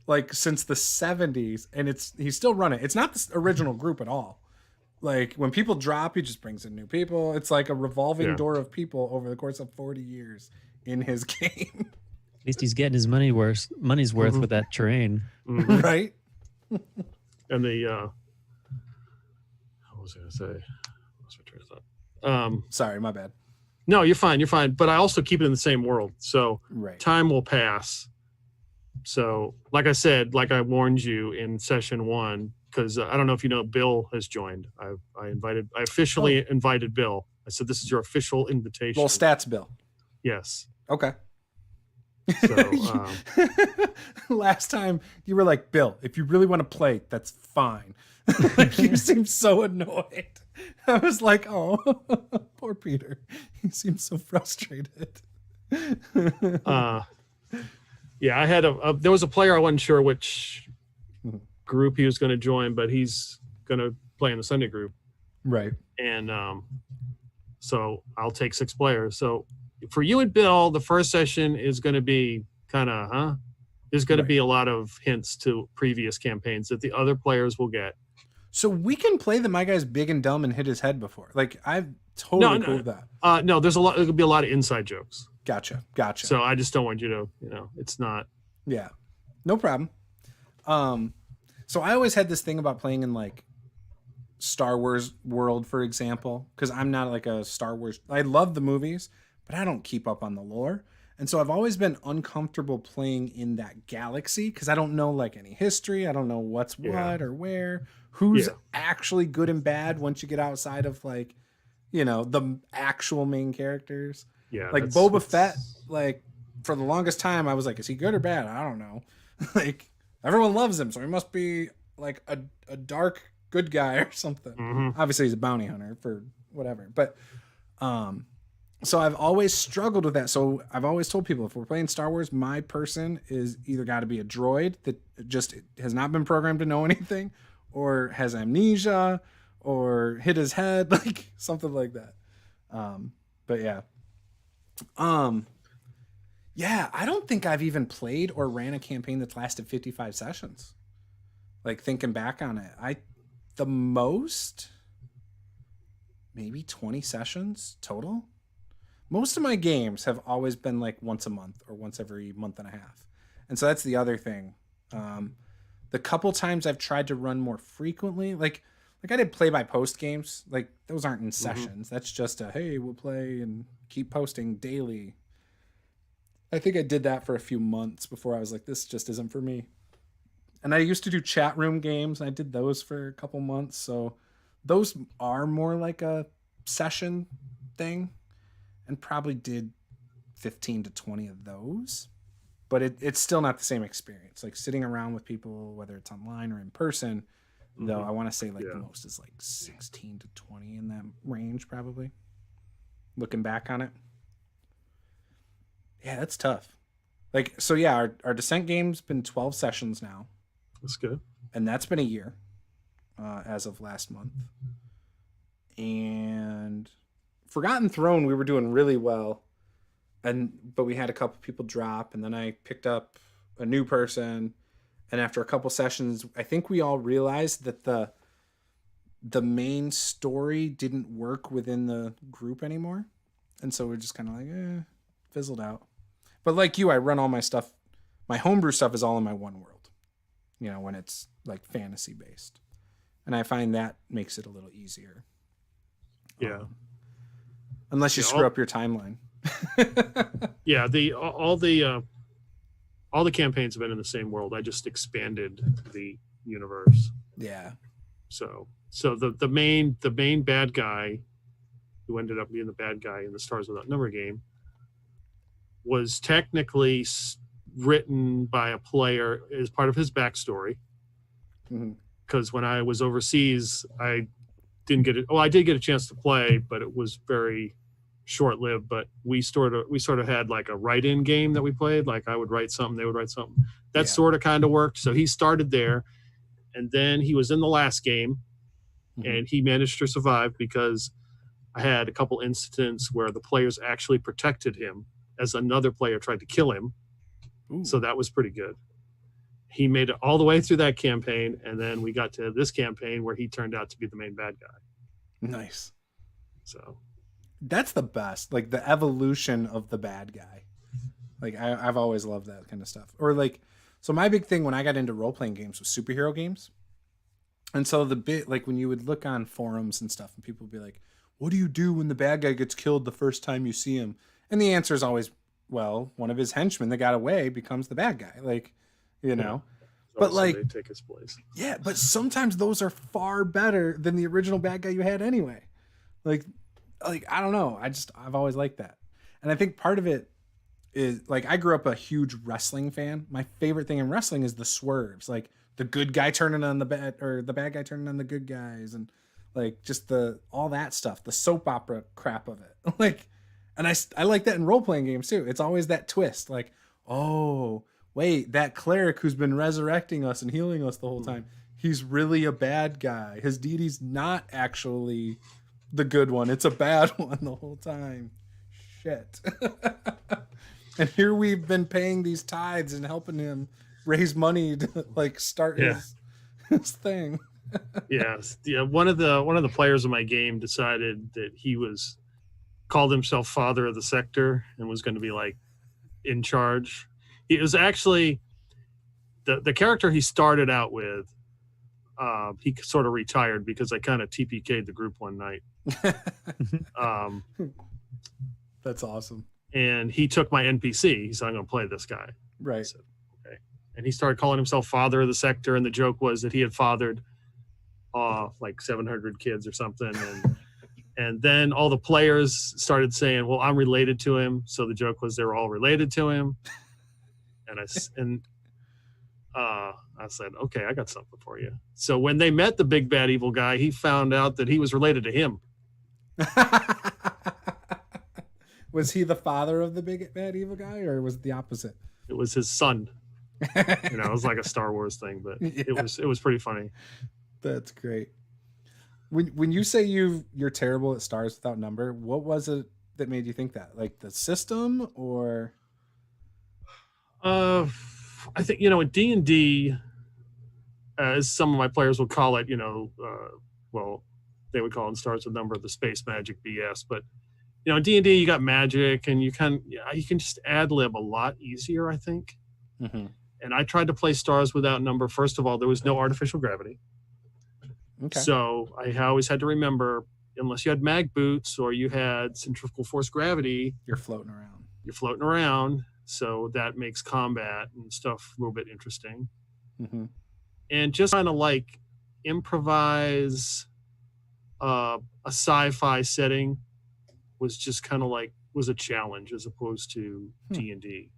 like since the 70s, and he's still running. It's not the original group at all. Like when people drop, he just brings in new people. It's like a revolving door of people over the course of 40 years in his game. At least he's getting his money's worth with that terrain. Right? And the what was I going to say? Lost my train of thought. Sorry, my bad. No, you're fine. You're fine. But I also keep it in the same world. So time will pass. So like I said, like I warned you in session 1, because I don't know if you know, Bill has joined. I officially invited Bill. I said, this is your official invitation. Little stats, Bill. Yes. Okay. So last time you were like, Bill, if you really want to play, that's fine. Like you seemed so annoyed. I was like, oh, poor Peter. He seems so frustrated. Yeah, I had there was a player I wasn't sure which group he was going to join, but he's going to play in the Sunday group. Right. And so I'll take 6 players. So for you and Bill, the first session is going to be kind of, there's going to be a lot of hints to previous campaigns that the other players will get. So we can play the My Guy's Big and Dumb and hit his head before. Like I've totally cool with that. No, there's it could be a lot of inside jokes. Gotcha. So I just don't want you to, you know, it's not. Yeah, no problem. So I always had this thing about playing in like Star Wars world, for example, because I'm not like a Star Wars. I love the movies, but I don't keep up on the lore. And so I've always been uncomfortable playing in that galaxy because I don't know like any history. I don't know what's what or where, who's actually good and bad once you get outside of like, you know, the actual main characters. Yeah. Like Boba Fett, like for the longest time I was like, is he good or bad? I don't know. Like everyone loves him, so he must be like a dark good guy or something. Obviously he's a bounty hunter for whatever. But so I've always struggled with that. So I've always told people if we're playing Star Wars, my person is either got to be a droid that just has not been programmed to know anything, or has amnesia, or hit his head, like something like that. But yeah. Yeah, I don't think I've even played or ran a campaign that's lasted 55 sessions. Like thinking back on it, the most maybe 20 sessions total. Most of my games have always been like once a month or once every month and a half. And so that's the other thing. The couple times I've tried to run more frequently, like I did play by post games, like those aren't in sessions. That's just hey, we'll play and keep posting daily. I think I did that for a few months before I was like, this just isn't for me. And I used to do chat room games, and I did those for a couple months. So those are more like a session thing, and probably did 15 to 20 of those. But it's still not the same experience. Like sitting around with people, whether it's online or in person, though I want to say like the most is like 16 to 20 in that range, probably. Looking back on it. Yeah, that's tough. Like, so yeah, our Descent game's been 12 sessions now. That's good. And that's been a year as of last month. And Forgotten Throne, we were doing really well. But we had a couple people drop, and then I picked up a new person. And after a couple sessions, I think we all realized that the main story didn't work within the group anymore. And so we're just kind of like, fizzled out. But like you, I run all my stuff. My homebrew stuff is all in my one world, you know, when it's like fantasy based. And I find that makes it a little easier. Yeah. Unless you screw up your timeline. Yeah. all the campaigns have been in the same world. I just expanded the universe. Yeah. So the main bad guy, who ended up being the bad guy in the Stars Without Number game, was technically written by a player as part of his backstory. Because when I was overseas, I didn't get it. Oh, I did get a chance to play, but it was very short-lived. But we sort of had like a write-in game that we played. Like I would write something, they would write something. That sort of kind of worked. So he started there, and then he was in the last game, and he managed to survive because I had a couple incidents where the players actually protected him as another player tried to kill him. Ooh. So that was pretty good. He made it all the way through that campaign, and then we got to this campaign where he turned out to be the main bad guy. Nice. So that's the best, like the evolution of the bad guy. Like I've always loved that kind of stuff. Or like, so my big thing when I got into role-playing games was superhero games. And so the bit, like when you would look on forums and stuff and people would be like, what do you do when the bad guy gets killed the first time you see him? And the answer is always, well, one of his henchmen that got away becomes the bad guy. Like, you know, but like they take his place. Yeah, but sometimes those are far better than the original bad guy you had anyway. Like I don't know. I've always liked that. And I think part of it is like I grew up a huge wrestling fan. My favorite thing in wrestling is the swerves, like the good guy turning on the bad or the bad guy turning on the good guys, and like just all that stuff, the soap opera crap of it. Like, and I like that in role-playing games too. It's always that twist, like, oh, wait, that cleric who's been resurrecting us and healing us the whole time, he's really a bad guy. His deity's not actually the good one. It's a bad one the whole time. Shit. And here we've been paying these tithes and helping him raise money to like start his thing. Yeah. One of the players of my game decided that he called himself Father of the Sector and was going to be like in charge. It was actually the character he started out with. He sort of retired because I kind of TPK'd the group one night. That's awesome. And he took my NPC. He said, I'm going to play this guy. Right. I said, okay. And he started calling himself Father of the Sector. And the joke was that he had fathered like 700 kids or something. And then all the players started saying, well, I'm related to him. So the joke was they were all related to him. And I said, okay, I got something for you. So when they met the big bad evil guy, he found out that he was related to him. Was he the father of the big bad evil guy, or was it the opposite? It was his son. It was like a Star Wars thing, but it was pretty funny. That's great. When you say you're terrible at Stars Without Number, what was it that made you think that? Like the system, or? I think in D&D, as some of my players would call it, well, they would call it in Stars with Number the space magic BS. But in D&D, you got magic, and you can just ad lib a lot easier, I think. Mm-hmm. And I tried to play Stars Without Number. First of all, there was no artificial gravity. Okay. So I always had to remember, unless you had mag boots or you had centrifugal force gravity, you're floating around. So that makes combat and stuff a little bit interesting. Mm-hmm. And just kind of like improvise a sci-fi setting was just kind of like was a challenge as opposed to D&D.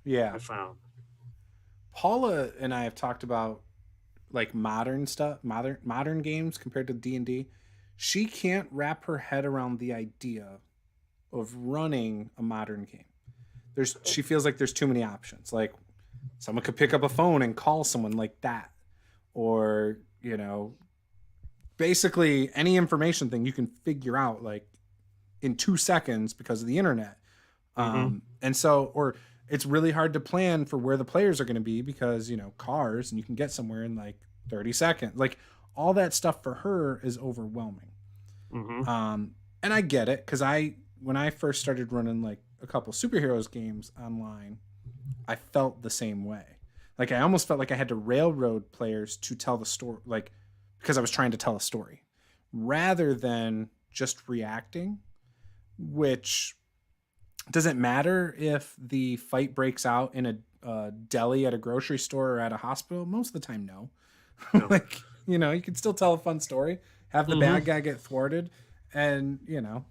Yeah, I found Paula and I have talked about like modern stuff, modern games compared to D&D. She can't wrap her head around the idea of running a modern game. She feels like there's too many options. Like someone could pick up a phone and call someone like that, or basically any information thing you can figure out like in 2 seconds because of the internet. And so, or it's really hard to plan for where the players are going to be because cars, and you can get somewhere in like 30 seconds. Like all that stuff for her is overwhelming. And I get it, because when I first started running like a couple superheroes games online, I felt the same way. Like I almost felt like I had to railroad players to tell the story, like because I was trying to tell a story rather than just reacting, which does it matter if the fight breaks out in a deli at a grocery store or at a hospital? Most of the time, no. No. Like, you know, you can still tell a fun story, have the bad guy get thwarted, and, you know.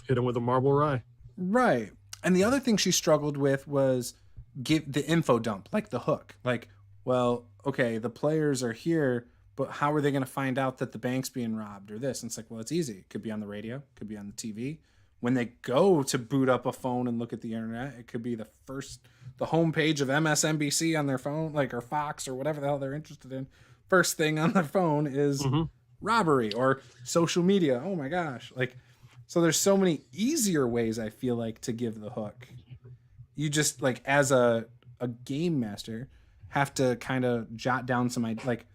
Hit him with a marble rye. Right. And the other thing she struggled with was give the info dump, like the hook. Like, well, okay, the players are here, but how are they going to find out that the bank's being robbed or this? And it's like, well, it's easy. It could be on the radio, it could be on the TV. When they go to boot up a phone and look at the internet, it could be the homepage of MSNBC on their phone, like, or Fox or whatever the hell they're interested in. First thing on their phone is robbery or social media. Oh my gosh. Like, so there's so many easier ways, I feel like, to give the hook. You just, like, as a game master, have to kind of jot down some, like,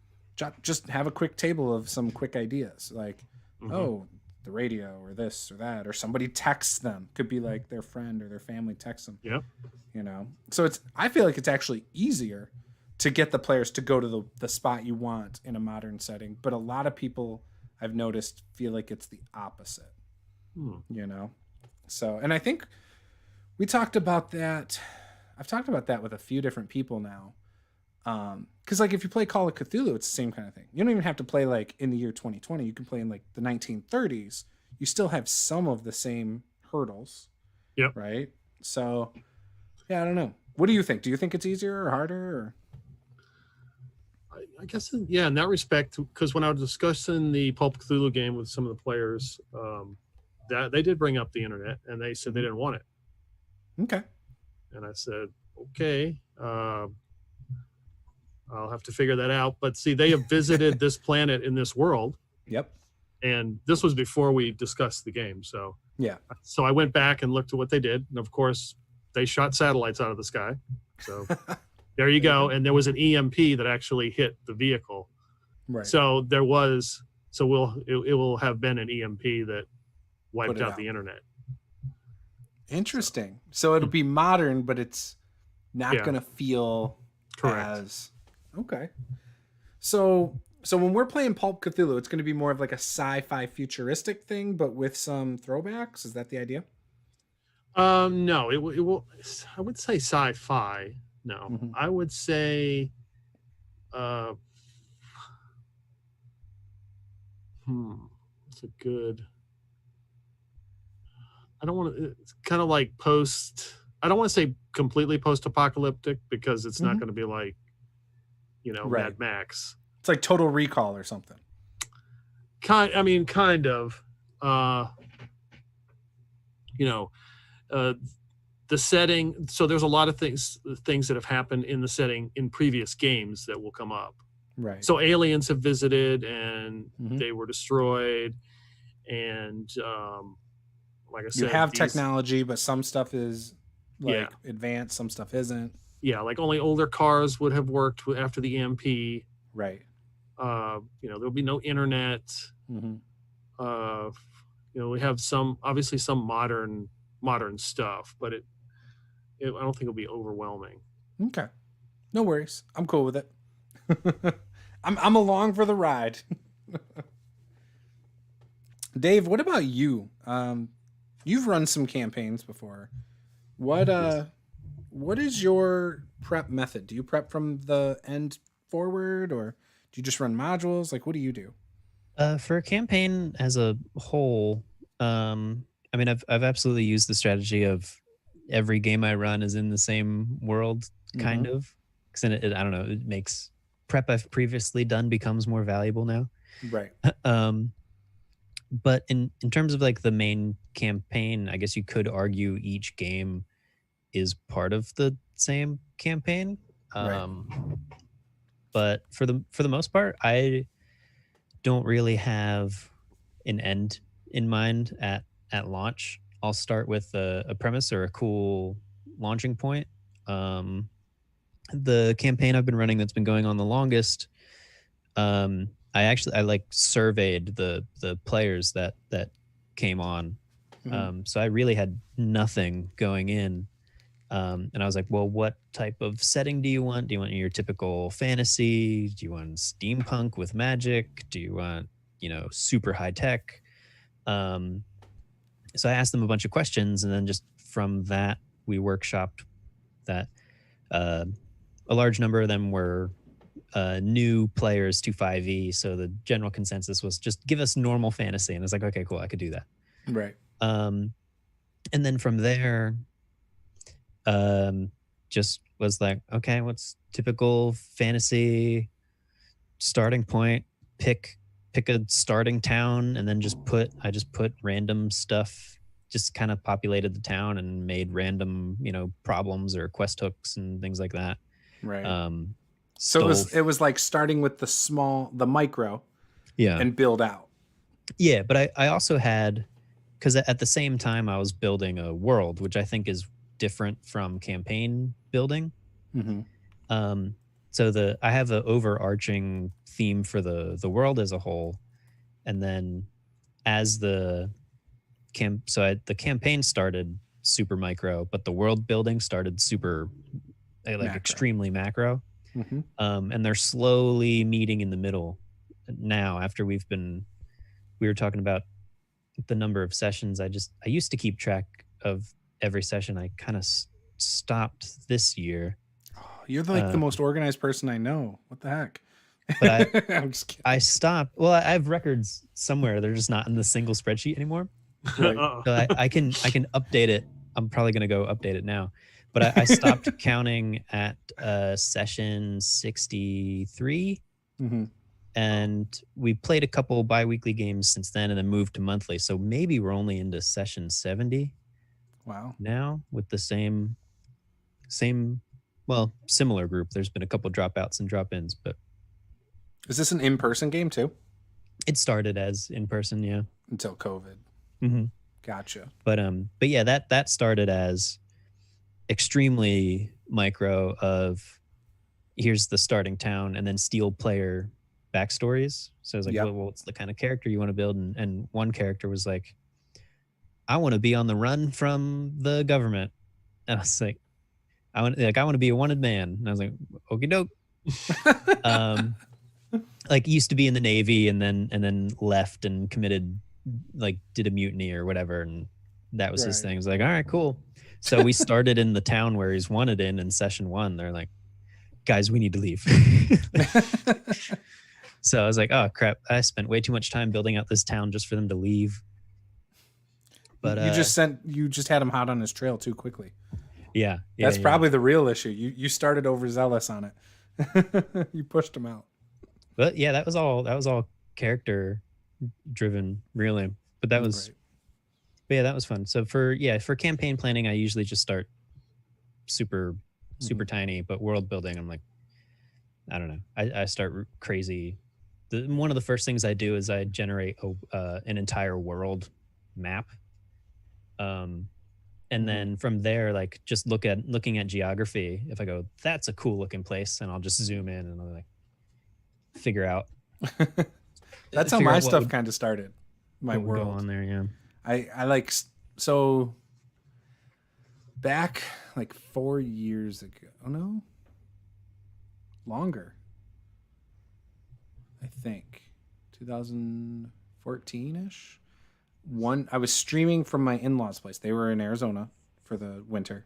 just have a quick table of some quick ideas. Like, oh, the radio or this or that, or somebody texts them. Could be like their friend or their family texts them. Yep. You know? So I feel like it's actually easier to get the players to go to the spot you want in a modern setting. But a lot of people I've noticed feel like it's the opposite. You know? So, and I think we talked about that. I've talked about that with a few different people now. Because, like, if you play Call of Cthulhu, it's the same kind of thing. You don't even have to play, like, in the year 2020. You can play in, like, the 1930s. You still have some of the same hurdles. Yep. Right? So, yeah, I don't know. What do you think? Do you think it's easier or harder? Or? I guess, yeah, in that respect, because when I was discussing the Pulp Cthulhu game with some of the players, that they did bring up the internet, and they said they didn't want it. Okay. And I said, okay, I'll have to figure that out. But see, they have visited this planet in this world. Yep. And this was before we discussed the game. So yeah. So I went back and looked at what they did. And of course, they shot satellites out of the sky. So there you go. And there was an EMP that actually hit the vehicle. Right. So it will have been an EMP that wiped out the internet. Interesting. So it'll be modern, but it's not going to feel as... Okay. So when we're playing Pulp Cthulhu, it's going to be more of like a sci-fi futuristic thing, but with some throwbacks. Is that the idea? No, it will. I would say sci-fi. No, I would say, it's a good. I don't want to. It's kind of like post. I don't want to say completely post-apocalyptic because it's not going to be like, Mad Max. It's like Total Recall or something. Kind of. The setting. So there's a lot of things that have happened in the setting in previous games that will come up. Right. So aliens have visited and they were destroyed, and like I said, you have technology, but some stuff is advanced, some stuff isn't. Yeah, like only older cars would have worked after the EMP. Right. There'll be no internet. We have obviously some modern stuff, but I don't think it'll be overwhelming. Okay. No worries. I'm cool with it. I'm along for the ride. Dave, what about you? You've run some campaigns before. What is your prep method? Do you prep from the end forward, or do you just run modules? Like, what do you do? For a campaign as a whole, I've absolutely used the strategy of every game I run is in the same world, kind of. Because then I don't know, it makes prep I've previously done becomes more valuable now. Right. But in terms of like the main campaign, I guess you could argue each game is part of the same campaign. Right. But for the most part, I don't really have an end in mind at launch. I'll start with a premise or a cool launching point. The campaign I've been running that's been going on the longest, I surveyed the players that came on. So I really had nothing going in. And I was like, well, what type of setting do you want? Do you want your typical fantasy? Do you want steampunk with magic? Do you want, super high tech? So I asked them a bunch of questions and then just from that, we workshopped that. A large number of them were new players to 5e, so the general consensus was just give us normal fantasy, and I was like, okay, cool, I could do that. Right. And then from there, just was like, okay, what's typical fantasy starting point? Pick a starting town, and then I just put random stuff. Just kind of populated the town and made random, problems or quest hooks and things like that. Right. So it was like starting with the micro, yeah, and build out. Yeah, but I also had, because at the same time I was building a world, which I think is different from campaign building. Mm-hmm. So I have an overarching theme for the world as a whole, and then as the campaign started super micro, but the world building started super macro. Extremely macro. Mm-hmm. And they're slowly meeting in the middle now. After we were talking about the number of sessions. I used to keep track of every session. I kind of stopped this year. Oh, you're like the most organized person I know. What the heck? But I'm just kidding. I stopped. Well, I have records somewhere. They're just not in the single spreadsheet anymore. Right. So I can update it. I'm probably going to go update it now. But I stopped counting at session 63. Mm-hmm. And we played a couple bi-weekly games since then, and then moved to monthly. So maybe we're only into session 70. Wow. Now with the same, similar group. There's been a couple dropouts and drop-ins, but is this an in-person game too? It started as in-person, yeah. Until COVID. Mm-hmm. Gotcha. But yeah, that started as extremely micro of here's the starting town, and then steal player backstories. So I was like, well, what's the kind of character you want to build? And one character was like, I want to be on the run from the government. And I was like, I want to be a wanted man. And I was like, okie doke. Like used to be in the Navy and then left and committed, like did a mutiny or whatever. And that was his thing. I was like, all right, cool. So we started in the town where he's wanted in session 1. They're like, guys, we need to leave. So I was like, oh crap, I spent way too much time building out this town just for them to leave. But you just had him hot on his trail too quickly. Yeah. That's probably the real issue. You started overzealous on it. You pushed him out. But yeah, that was all character driven, really. But that was, but yeah, that was fun. So for campaign planning, I usually just start super tiny, but world building, I'm like, I don't know. I start crazy. One of the first things I do is I generate an entire world map. And then from there, like just looking at geography. If I go, that's a cool looking place, and I'll just zoom in and I'll like figure out. That's how my stuff kind of started. My world go on there, yeah. I like so back like 4 years ago. Oh no, longer. I think 2014-ish. I was streaming from my in-laws' place. They were in Arizona for the winter.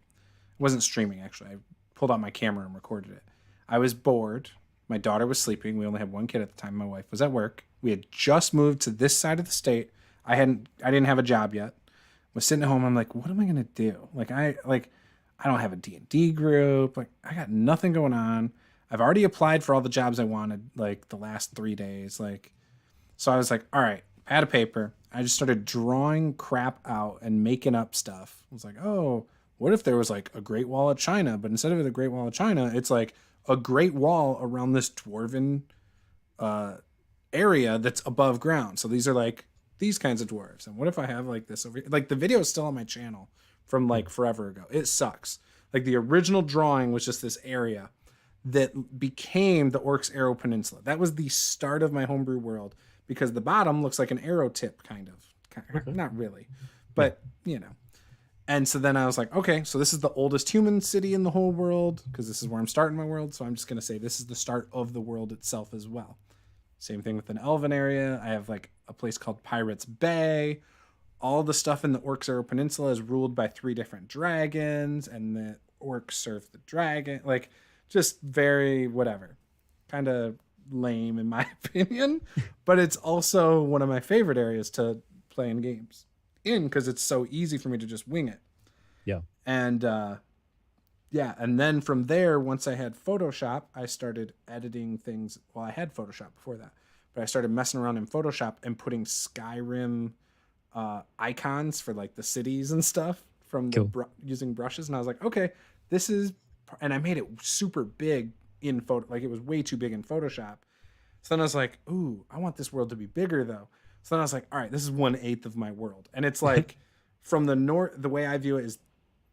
I wasn't streaming, actually. I pulled out my camera and recorded it. I was bored. My daughter was sleeping. We only had one kid at the time. My wife was at work. We had just moved to this side of the state. I didn't have a job yet. I was sitting at home. I'm like, what am I gonna do? I don't have a D&D group. Like, I got nothing going on. I've already applied for all the jobs I wanted, like the last 3 days. So I was like, all right, pad of paper. I just started drawing crap out and making up stuff. I was like, oh, what if there was like a Great Wall of China, but instead of the Great Wall of China, it's like a great wall around this dwarven area that's above ground. So these are like these kinds of dwarves. And what if I have like this over here? Like the video is still on my channel from like forever ago. It sucks. Like the original drawing was just this area that became the Orc's Arrow Peninsula. That was the start of my homebrew world, because the bottom looks like an arrow tip, kind of. Not really, but you know. And so then I was like, okay, so this is the oldest human city in the whole world, because this is where I'm starting my world. So I'm just going to say this is the start of the world itself as well. Same thing with an elven area. I have like a place called Pirates Bay. all the stuff in the Orcs Peninsula is ruled by 3 different dragons, and the orcs serve the dragon. Like, just very whatever. Kind of lame in my opinion, but it's also one of my favorite areas to play in games in, because it's so easy for me to just wing it. Yeah. And and then from there, once I had Photoshop, I started editing things. Well, I had Photoshop before that, but I started messing around in Photoshop and putting Skyrim icons for like the cities and stuff from the using brushes. And I was like, okay, this is, and I made it super big in photo, like it was way too big in Photoshop. So then I was like, ooh, I want this world to be bigger though. So then I was like, all right, this is 1/8 of my world. And it's like from the north, the way I view it is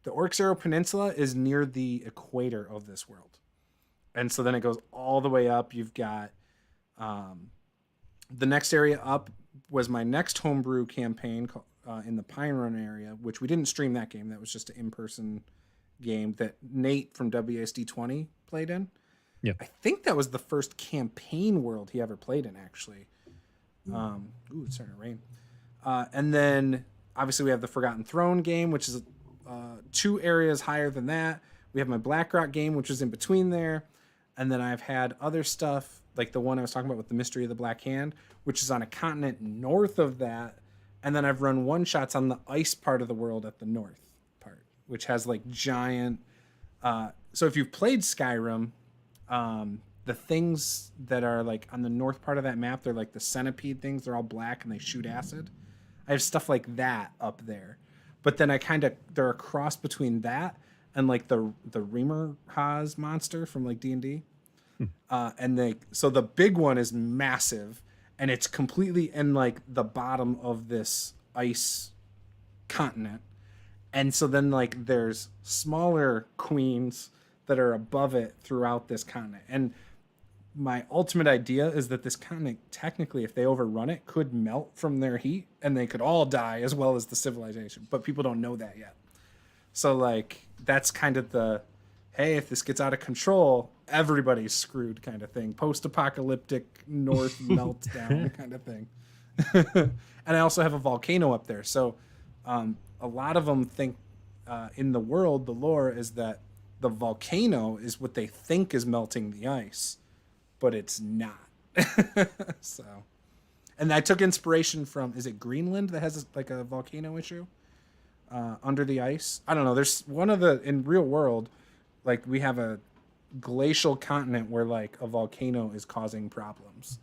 the Orcs Peninsula is near the equator of this world. And so then it goes all the way up. You've got the next area up was my next homebrew campaign in the Pine Run area, which we didn't stream that game. That was just an in-person game that Nate from WSD20 played in. Yeah. I think that was the first campaign world he ever played in, actually. Ooh, it's starting to rain. And then obviously we have the Forgotten Throne game, which is 2 areas higher than that. We have my Blackrock game, which is in between there. And then I've had other stuff, like the one I was talking about with the Mystery of the Black Hand, which is on a continent north of that. And then I've run one-shots on the ice part of the world at the north part, which has like giant... so if you've played Skyrim, the things that are like on the north part of that map, they're like the centipede things. They're all black and they shoot acid. I have stuff like that up there. But then they're a cross between that and like the Reamer Haas monster from like D&D. So the big one is massive, and it's completely in like the bottom of this ice continent. And so then like there's smaller queens that are above it throughout this continent. And my ultimate idea is that this continent, technically, if they overrun it, could melt from their heat and they could all die as well as the civilization. But people don't know that yet. So like that's kind of the, hey, if this gets out of control, everybody's screwed kind of thing. Post-apocalyptic North meltdown kind of thing. And I also have a volcano up there. So a lot of them think in the world, the lore is that the volcano is what they think is melting the ice, but it's not. So, and I took inspiration from, is it Greenland that has like a volcano issue under the ice? I don't know. There's one of in real world, like we have a glacial continent where like a volcano is causing problems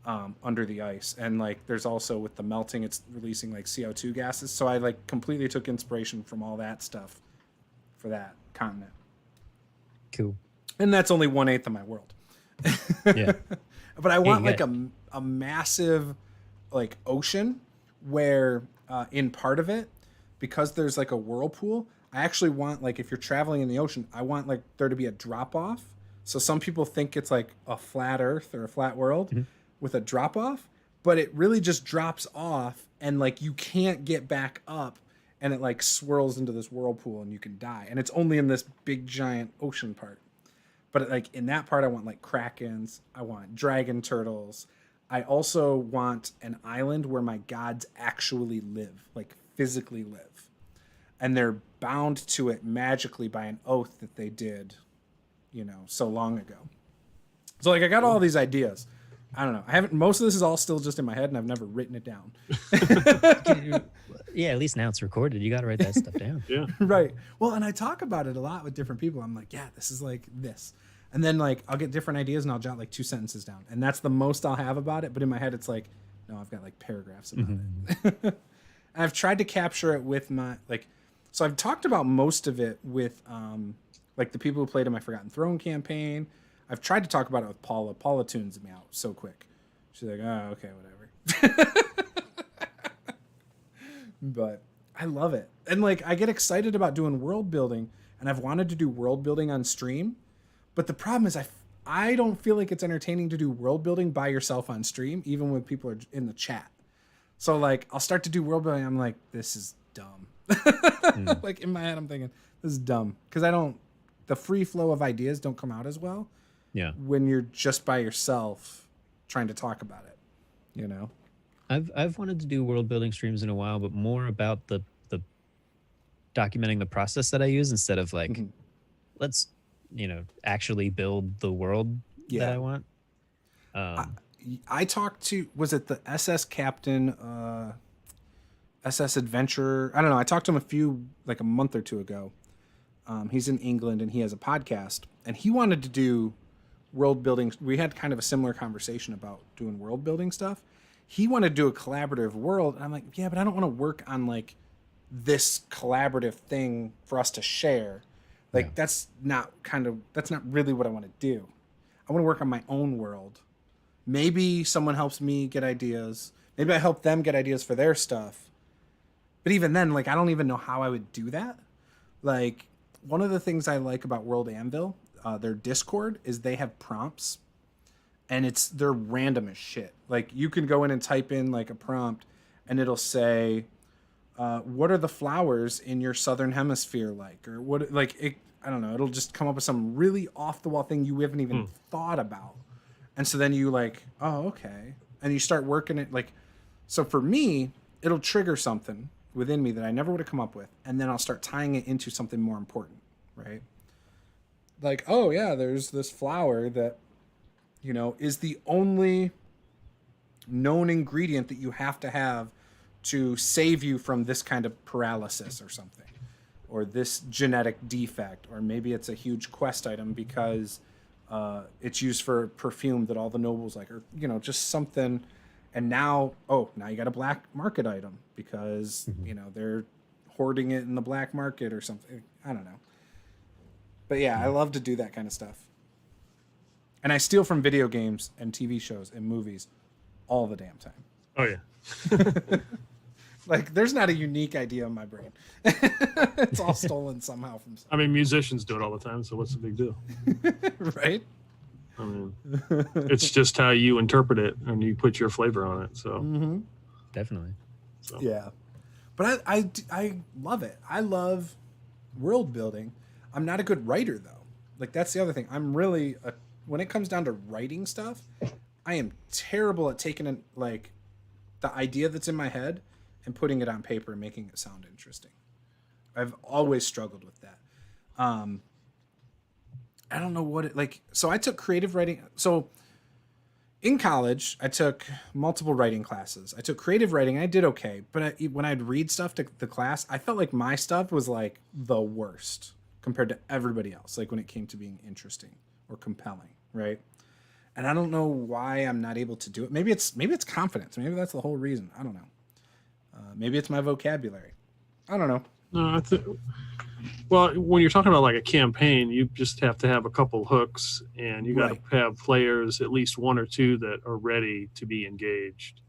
under the ice. And like, there's also with the melting, it's releasing like CO2 gases. So I like completely took inspiration from all that stuff for that continent. Cool. And that's only 1/8 of my world. Yeah. But I want like a massive like ocean where in part of it, because there's like a whirlpool, I actually want like, if you're traveling in the ocean, I want like there to be a drop off. So some people think it's like a flat earth or a flat world with a drop off, but it really just drops off and like you can't get back up, and it like swirls into this whirlpool and you can die. And it's only in this big giant ocean part. But like in that part, I want like krakens. I want dragon turtles. I also want an island where my gods actually live, like physically live. And they're bound to it magically by an oath that they did, so long ago. So like I got all these ideas. I don't know. Most of this is all still just in my head and I've never written it down. Yeah, at least now it's recorded. You got to write that stuff down. Yeah. Right. Well, and I talk about it a lot with different people. I'm like, yeah, this is like this. And then like I'll get different ideas and I'll jot like 2 sentences down. And that's the most I'll have about it. But in my head, it's like, no, I've got like paragraphs about it. And I've tried to capture it with my so I've talked about most of it with like the people who played in my Forgotten Throne campaign. I've tried to talk about it with Paula. Paula tunes me out so quick. She's like, oh, okay, whatever. But I love it. And like I get excited about doing world building, and I've wanted to do world building on stream. But the problem is I don't feel like it's entertaining to do world building by yourself on stream, even when people are in the chat. So like I'll start to do world building. I'm like, this is dumb. Like in my head, I'm thinking this is dumb because the free flow of ideas don't come out as well. Yeah. When you're just by yourself trying to talk about it, I've wanted to do world building streams in a while, but more about the documenting the process that I use instead of like, Mhm. let's actually build the world that Yeah. I want. I talked to, was it the SS Captain, SS Adventurer? I don't know. I talked to him like a month or two ago. He's in England and he has a podcast, and he wanted to do world building. We had kind of a similar conversation about doing world building stuff. He wanted to do a collaborative world, and I'm like, yeah, but I don't want to work on like this collaborative thing for us to share. Like, Yeah. that's not really what I want to do. I want to work on my own world. Maybe someone helps me get ideas. Maybe I help them get ideas for their stuff. But even then, like, I don't even know how I would do that. Like, one of the things I like about World Anvil, their Discord, is they have prompts, and they're random as shit. Like, you can go in and type in like a prompt, and it'll say, "What are the flowers in your southern hemisphere like?" Or what, like it. I don't know. It'll just come up with some really off the wall thing you haven't even thought about, and so then you like, oh, okay, and you start working it like. So for me, it'll trigger something within me that I never would have come up with, and then I'll start tying it into something more important, right? Like, oh yeah, there's this flower that, is the only known ingredient that you have to have to save you from this kind of paralysis or something, or this genetic defect, or maybe it's a huge quest item because it's used for perfume that all the nobles like, or just something. And now you got a black market item because they're hoarding it in the black market or something. I don't know. But yeah, I love to do that kind of stuff. And I steal from video games and TV shows and movies all the damn time. Oh yeah. Like, there's not a unique idea in my brain. It's all stolen somehow from I mean, musicians do it all the time, so what's the big deal? right? I mean, it's just how you interpret it and you put your flavor on it. So Definitely. so. Yeah. But I love it. I love world building. I'm not a good writer, though. Like, that's the other thing. I'm really, when it comes down to writing stuff, I am terrible at taking like the idea that's in my head and putting it on paper and making it sound interesting. I've always struggled with that. I don't know what it like. So I took creative writing. So in college, I took multiple writing classes. I took creative writing. I did okay, but when I'd read stuff to the class, I felt like my stuff was like the worst compared to everybody else. Like when it came to being interesting or compelling, right? And I don't know why I'm not able to do it. Maybe it's confidence. Maybe that's the whole reason. I don't know. Maybe it's my vocabulary. I don't know. No, well, when you're talking about like a campaign, you just have to have a couple hooks, and you got to have players, at least one or two, that are ready to be engaged.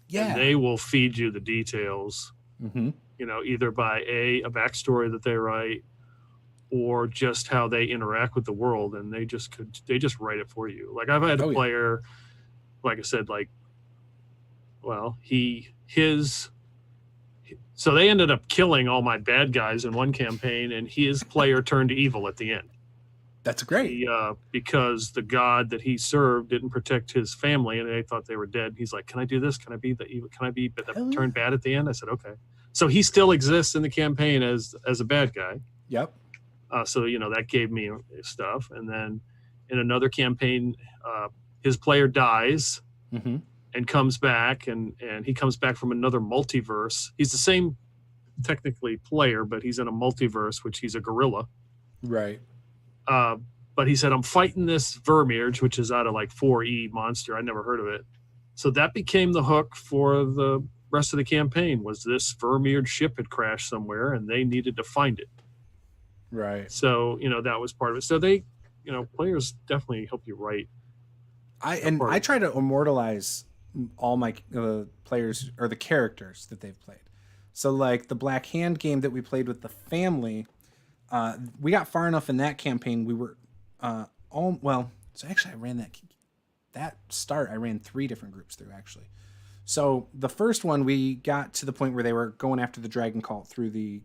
Yeah, and they will feed you the details. Either by a backstory that they write, or just how they interact with the world, and they just write it for you. Like I've had a player, like I said, like, well, so they ended up killing all my bad guys in one campaign, and his player turned evil at the end. That's great. Because the god that he served didn't protect his family, and they thought they were dead. He's like, "Can I do this? Can I be the evil? Can I be turn bad at the end?" I said, "Okay." So he still exists in the campaign as a bad guy. Yep. So that gave me stuff, and then in another campaign, his player dies. And comes back, and he comes back from another multiverse. He's the same technically player, but he's in a multiverse, which he's a gorilla. Right. But he said, I'm fighting this Vermeerge, which is out of like 4E monster. I never heard of it. So that became the hook for the rest of the campaign, was this Vermeerge ship had crashed somewhere and they needed to find it. Right. So, that was part of it. So they, players definitely help you write. I try to immortalize all my players or the characters that they've played. So like the Black Hand game that we played with the family, we got far enough in that campaign. We were so actually I ran that start. I ran 3 different groups through actually. So the first one, we got to the point where they were going after the dragon cult through the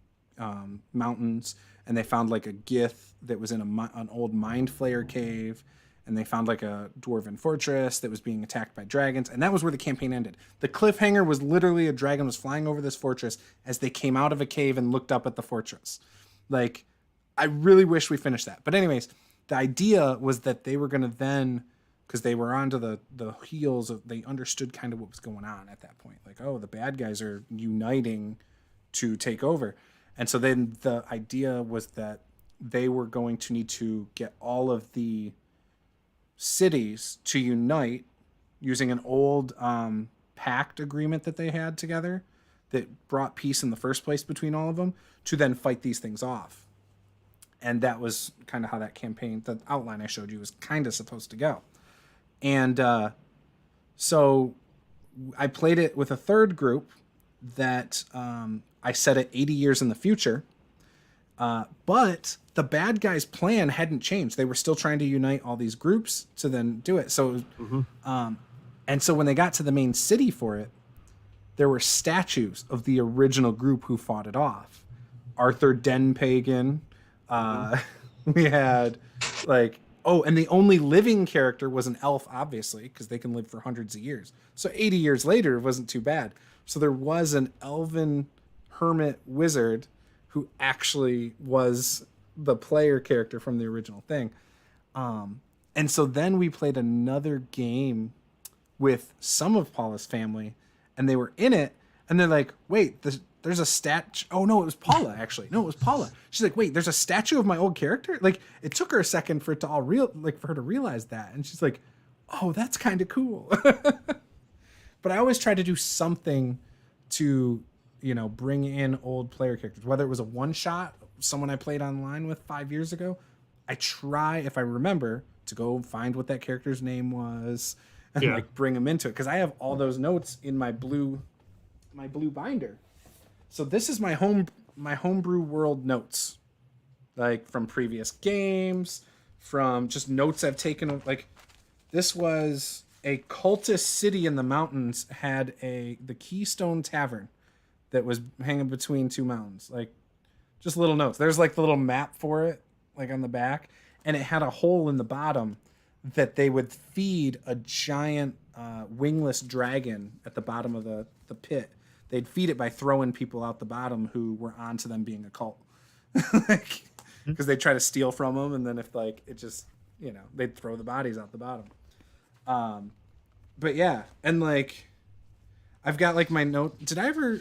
mountains, and they found like a gith that was in an old mind flayer cave. and they found like a dwarven fortress that was being attacked by dragons, and that was where the campaign ended. The cliffhanger was literally a dragon was flying over this fortress as they came out of a cave and looked up at the fortress. Like, I really wish we finished that. But anyways, the idea was that they were going to then, because they were onto the heels of, they understood kind of what was going on at that point. Like, oh, the bad guys are uniting to take over. And so then the idea was that they were going to need to get all of the cities to unite using an old pact agreement that they had together that brought peace in the first place between all of them, to then fight these things off. And that was kind of how that campaign, the outline I showed you, was kind of supposed to go. And so I played it with a third group that I set it 80 years in the future. But the bad guys' plan hadn't changed. They were still trying to unite all these groups to then do it. So, and so when they got to the main city for it, there were statues of the original group who fought it off. Arthur Denpagan. We had like, oh, and the only living character was an elf, obviously, because they can live for hundreds of years. So 80 years later, it wasn't too bad. So there was an elven hermit wizard who actually was the player character from the original thing. And so then we played another game with some of Paula's family, and they were in it, and they're like, wait, there's a statue. Oh, no, it was Paula, actually. No, it was Paula. She's like, wait, there's a statue of my old character? Like, it took her a second for it to all for her to realize that. And she's like, oh, that's kind of cool. But I always try to do something to, bring in old player characters, whether it was a one-shot, someone I played online with 5 years ago. I try, if I remember, to go find what that character's name was and bring them into it. Because I have all those notes in my blue binder. So this is my homebrew world notes, like from previous games, from just notes I've taken. Like, this was a cultist city in the mountains had the Keystone Tavern that was hanging between two mountains. Like, just little notes. There's like the little map for it, like on the back, and it had a hole in the bottom that they would feed a giant wingless dragon at the bottom of the pit. They'd feed it by throwing people out the bottom who were onto them being a cult. Because they'd try to steal from them, and then if it just, they'd throw the bodies out the bottom. But yeah, and I've got my note. Did I ever,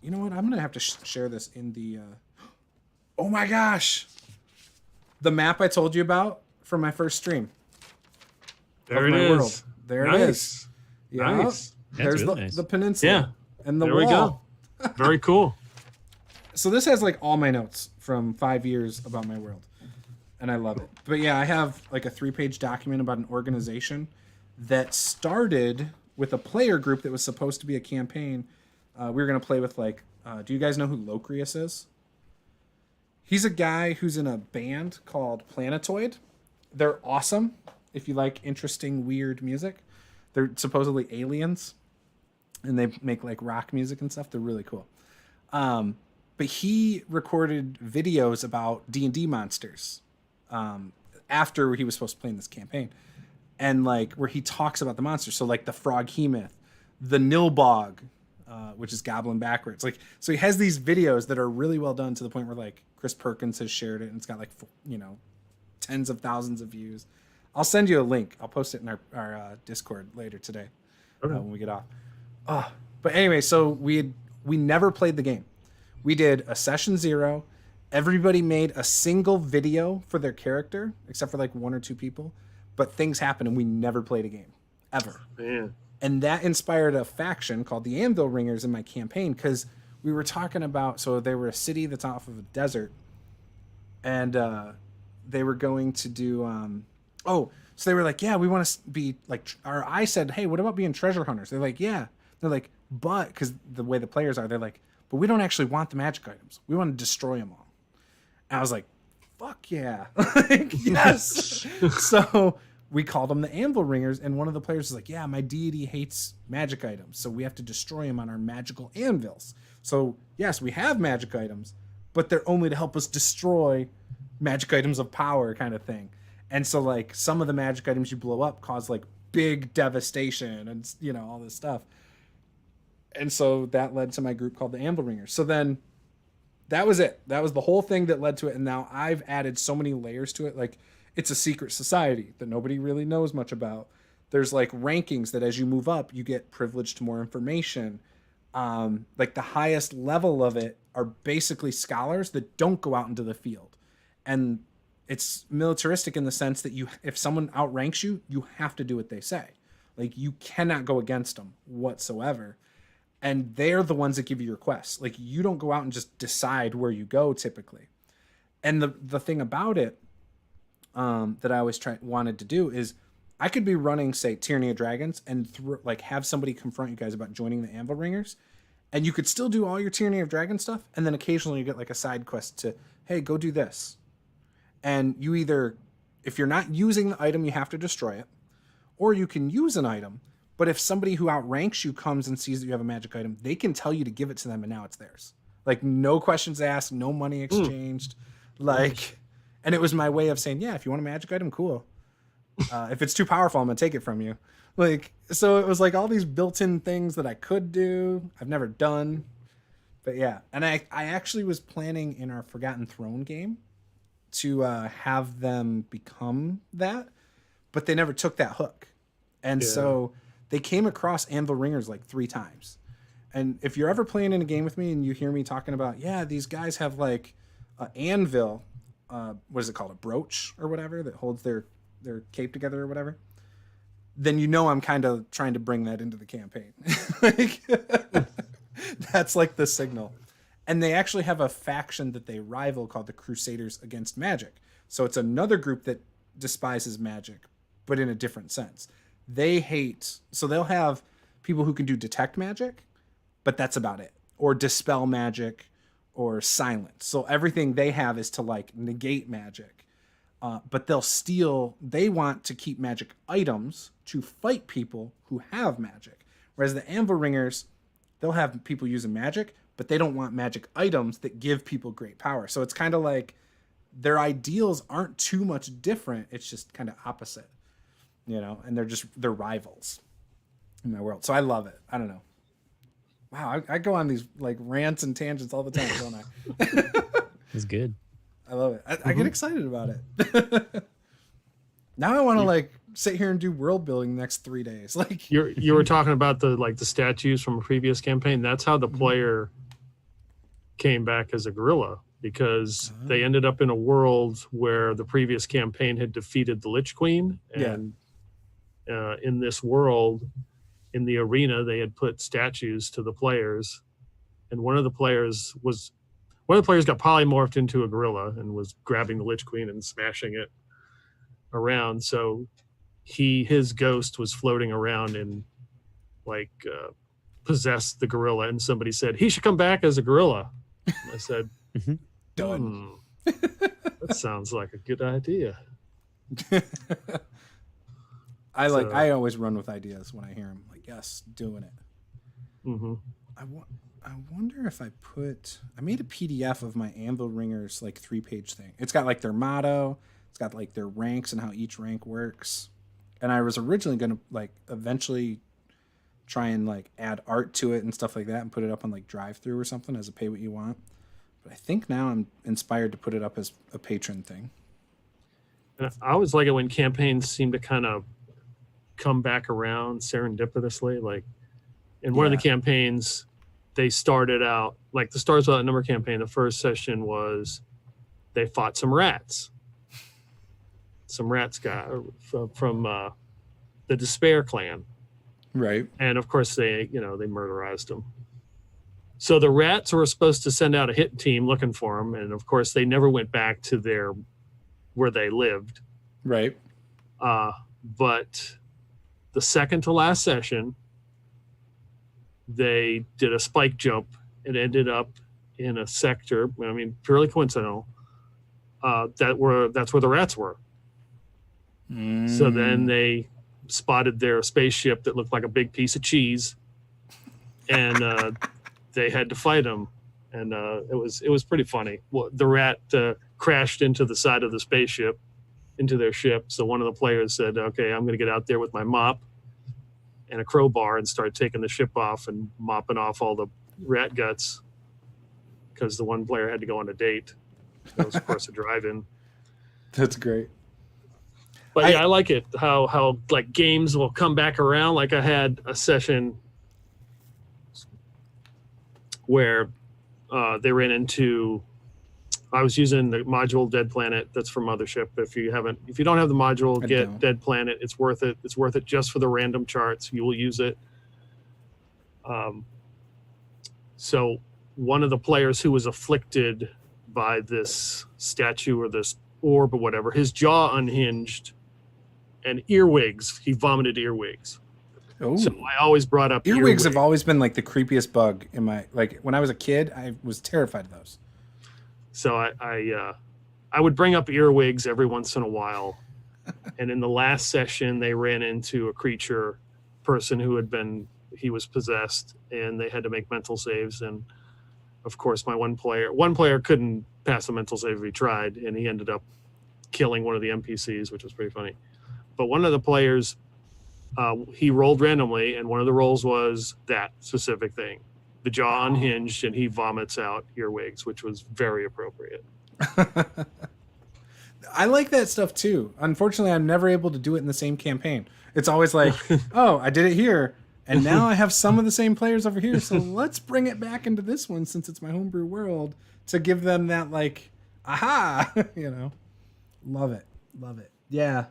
you know what? I'm going to have to share this in the, oh my gosh. The map I told you about from my first stream. There it is. World. There it is. Yeah. Nice. There's really nice. the peninsula. Yeah. And the There wall. we go. Very cool. So this has all my notes from 5 years about my world, and I love it. But yeah, I have a 3-page document about an organization that started with a player group that was supposed to be a campaign. We were going to play with do you guys know who Locrius is? He's a guy who's in a band called Planetoid. They're awesome if you like interesting, weird music. They're supposedly aliens, and they make rock music and stuff. They're really cool. But he recorded videos about D&D monsters after he was supposed to play in this campaign, and where he talks about the monsters. So the Froghemoth, the Nilbog, which is Goblin backwards. So he has these videos that are really well done to the point where Chris Perkins has shared it, and it's got tens of thousands of views. I'll send you a link. I'll post it in our Discord later today when we get off. But anyway, so we never played the game. We did a session 0. Everybody made a single video for their character, except for 1 or 2 people. But things happened, and we never played a game ever. Man. And that inspired a faction called the Anvil Ringers in my campaign, because we were talking about, so they were a city that's off of a desert, and they were going to do so they were like, yeah, we want to be or I said, hey, what about being treasure hunters? They're like, yeah. They're like, but because the way the players are, they're like, but we don't actually want the magic items. We want to destroy them all. And I was like, fuck yeah. Yes. So we called them the Anvil Ringers, and one of the players was like, yeah, my deity hates magic items, so we have to destroy him on our magical anvils. So yes, we have magic items, but they're only to help us destroy magic items of power, kind of thing. And so like some of the magic items you blow up cause like big devastation and, you know, all this stuff. And so that led to my group called the Anvil Ringers. So then that was it. That was the whole thing that led to it. And now I've added so many layers to it. Like it's a secret society that nobody really knows much about. There's like rankings that as you move up, you get privileged to more information. Like the highest level of it are basically scholars that don't go out into the field. And it's militaristic in the sense that if someone outranks you, you have to do what they say. Like you cannot go against them whatsoever. And they're the ones that give you your quests. Like you don't go out and just decide where you go typically. And the thing about it that I always wanted to do is I could be running, say, Tyranny of Dragons and like have somebody confront you guys about joining the Anvil Ringers. And you could still do all your Tyranny of Dragons stuff. And then occasionally you get like a side quest to, hey, go do this. And you either, if you're not using the item, you have to destroy it. Or you can use an item. But if somebody who outranks you comes and sees that you have a magic item, they can tell you to give it to them and now it's theirs. Like no questions asked, no money exchanged. Like, and it was my way of saying, yeah, if you want a magic item, cool. If it's too powerful, I'm gonna take it from you. Like, so it was like all these built-in things that I could do. I've never done, but yeah. And I actually was planning in our Forgotten Throne game to have them become that, but they never took that hook. And so they came across Anvil Ringers like 3 times. And if you're ever playing in a game with me and you hear me talking about, yeah, these guys have like an anvil, what is it called? A brooch or whatever that holds their cape together or whatever, then you know I'm kind of trying to bring that into the campaign. Like, that's like the signal. And they actually have a faction that they rival called the Crusaders Against Magic. So it's another group that despises magic, but in a different sense. They hate, so they'll have people who can do detect magic, but that's about it. Or dispel magic or silence. So everything they have is to like negate magic. But they want to keep magic items to fight people who have magic. Whereas the Anvil Ringers, they'll have people using magic, but they don't want magic items that give people great power. So it's kind of like their ideals aren't too much different. It's just kind of opposite, you know, and they're rivals in my world. So I love it. I don't know. Wow. I go on these like rants and tangents all the time, don't I? It's good. I love it. I get excited about it. Now I want to like sit here and do world building the next 3 days. Like you were talking about the statues from a previous campaign. That's how the player came back as a gorilla, because they ended up in a world where the previous campaign had defeated the Lich Queen, and in this world, in the arena, they had put statues to the players, and one of the players got polymorphed into a gorilla and was grabbing the Lich Queen and smashing it around. So his ghost was floating around and like possessed the gorilla, and somebody said he should come back as a gorilla. And I said, done. That sounds like a good idea. I always run with ideas when I hear them. Like, yes, doing it. Mm-hmm. I wonder if I made a PDF of my Anvil Ringers like 3-page thing. It's got like their motto, it's got like their ranks and how each rank works. And I was originally going to like eventually try and like add art to it and stuff like that and put it up on like drive-through or something as a pay what you want. But I think now I'm inspired to put it up as a patron thing. And I always like it when campaigns seem to kind of come back around serendipitously. Like in one of the campaigns, they started out like the Stars Without Number campaign. The first session was they fought some rats guy from the Despair clan, right? And of course they murderized them. So the rats were supposed to send out a hit team looking for them, and of course they never went back to where they lived, right? But the second to last session, they did a spike jump and ended up in a sector, I mean, purely coincidental, that's where the rats were. So then they spotted their spaceship that looked like a big piece of cheese, and they had to fight them. And it was pretty funny. Well, the rat crashed into the side of the spaceship, into their ship. So one of the players said, okay, I'm going to get out there with my mop and a crowbar and start taking the ship off and mopping off all the rat guts, because the one player had to go on a date. That was, of course, a drive-in. That's great. But yeah, I like it how like games will come back around. Like I had a session where they ran into. I was using the module Dead Planet that's from Mothership. If you don't have the module, get Dead Planet. It's worth it. It's worth it just for the random charts. You will use it. So one of the players who was afflicted by this statue or this orb or whatever, his jaw unhinged and earwigs. He vomited earwigs. Oh. So I always brought up earwigs have always been like the creepiest bug in my, like when I was a kid, I was terrified of those. So I would bring up earwigs every once in a while. And in the last session, they ran into a creature person he was possessed, and they had to make mental saves. And of course, my one player couldn't pass a mental save if he tried, and he ended up killing one of the NPCs, which was pretty funny. But one of the players, he rolled randomly, and one of the rolls was that specific thing. The jaw unhinged, and he vomits out earwigs, which was very appropriate. I like that stuff too. Unfortunately, I'm never able to do it in the same campaign. It's always like, oh, I did it here, and now I have some of the same players over here, so let's bring it back into this one since it's my homebrew world to give them that, like, aha, you know. Love it. Love it. Yeah.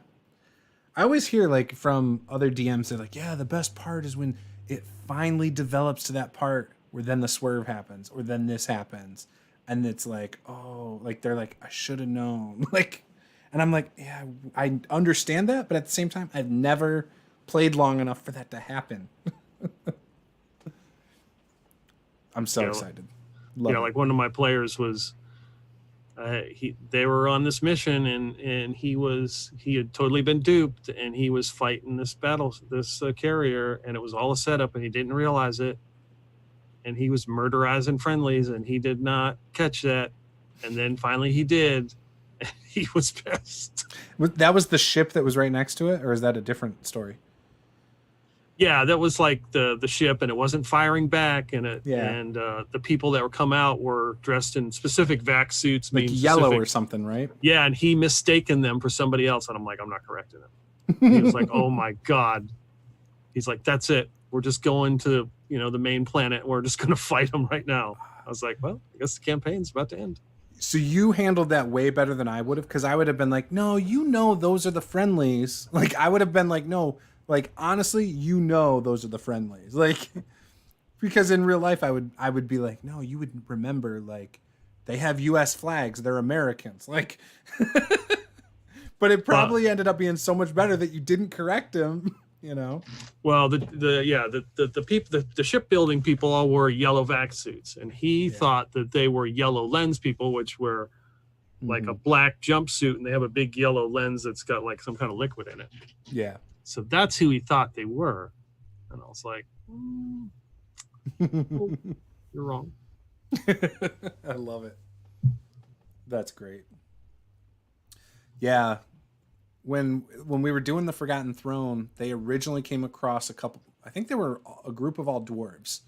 I always hear, like, from other DMs, they're like, yeah, the best part is when it finally develops to that part where then the swerve happens or then this happens. And it's like, oh, like they're like, I should have known. Like, and I'm like, yeah, I understand that. But at the same time, I've never played long enough for that to happen. I'm so excited. Yeah, like one of my players was, they were on this mission and he had totally been duped, and he was fighting this carrier, and it was all a setup, and he didn't realize it, and he was murderizing friendlies, and he did not catch that, and then finally he did, and he was pissed. That was the ship that was right next to it, or is that a different story? Yeah, that was like the ship, and it wasn't firing back, and the people that were come out were dressed in specific vac suits, like yellow or something, right? Yeah, and he mistaken them for somebody else, and I'm like, I'm not correcting him. He was like, oh my god. He's like, that's it. We're just going to the main planet. And we're just going to fight them right now. I was like, well, I guess the campaign's about to end. So you handled that way better than I would have, because I would have been like, no, those are the friendlies. Like I would have been like, no. Like, honestly, those are the friendlies. Like, because in real life, I would be like, no, you would remember, like, they have U.S. flags. They're Americans. Like, but it probably ended up being so much better that you didn't correct him, Well, the shipbuilding people all wore yellow vac suits, and he thought that they were yellow lens people, which were like a black jumpsuit, and they have a big yellow lens that's got like some kind of liquid in it. Yeah. So that's who he thought they were. And I was like, oh, you're wrong. I love it. That's great. Yeah. When we were doing the Forgotten Throne, they originally came across I think they were a group of all dwarves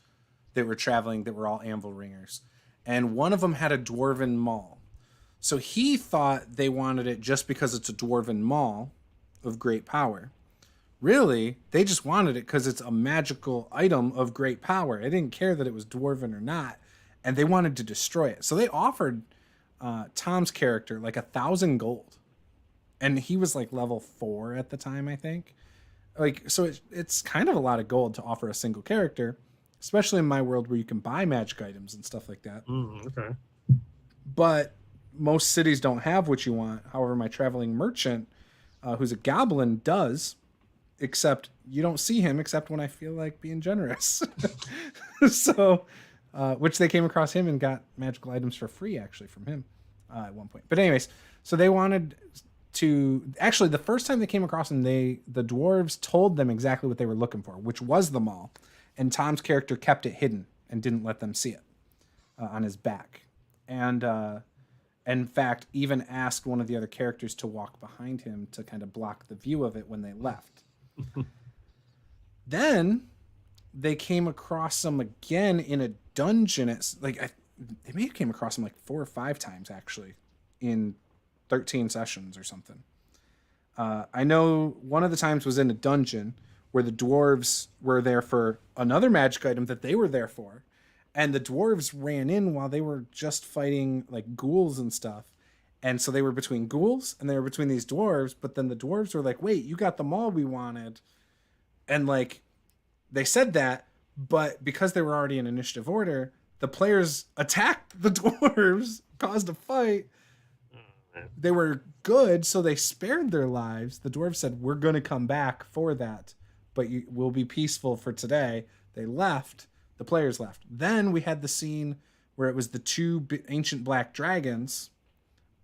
that were traveling, that were all Anvil ringers. And one of them had a dwarven maul. So he thought they wanted it just because it's a dwarven maul of great power. Really, they just wanted it because it's a magical item of great power. They didn't care that it was dwarven or not, and they wanted to destroy it. So they offered Tom's character like 1,000 gold, and he was like level 4 at the time, I think. Like, so it's kind of a lot of gold to offer a single character, especially in my world where you can buy magic items and stuff like that. Okay. But most cities don't have what you want. However, my traveling merchant, who's a goblin, does. Except you don't see him except when I feel like being generous. So, which they came across him and got magical items for free actually from him at one point. But anyways, so they wanted to, actually the first time they came across him, the dwarves told them exactly what they were looking for, which was the maul. And Tom's character kept it hidden and didn't let them see it on his back. And And in fact, even asked one of the other characters to walk behind him to kind of block the view of it when they left. Then they came across him again in a dungeon. It's like they may have came across him like 4 or 5 times actually in 13 sessions or something. I know one of the times was in a dungeon where the dwarves were there for another magic item that they were there for. And the dwarves ran in while they were just fighting like ghouls and stuff. And so they were between ghouls and they were between these dwarves. But then the dwarves were like, wait, you got them all we wanted. And like they said that, but because they were already in initiative order, the players attacked the dwarves, caused a fight. They were good, so they spared their lives. The dwarves said, we're going to come back for that, but we'll be peaceful for today. They left. The players left. Then we had the scene where it was the 2 ancient black dragons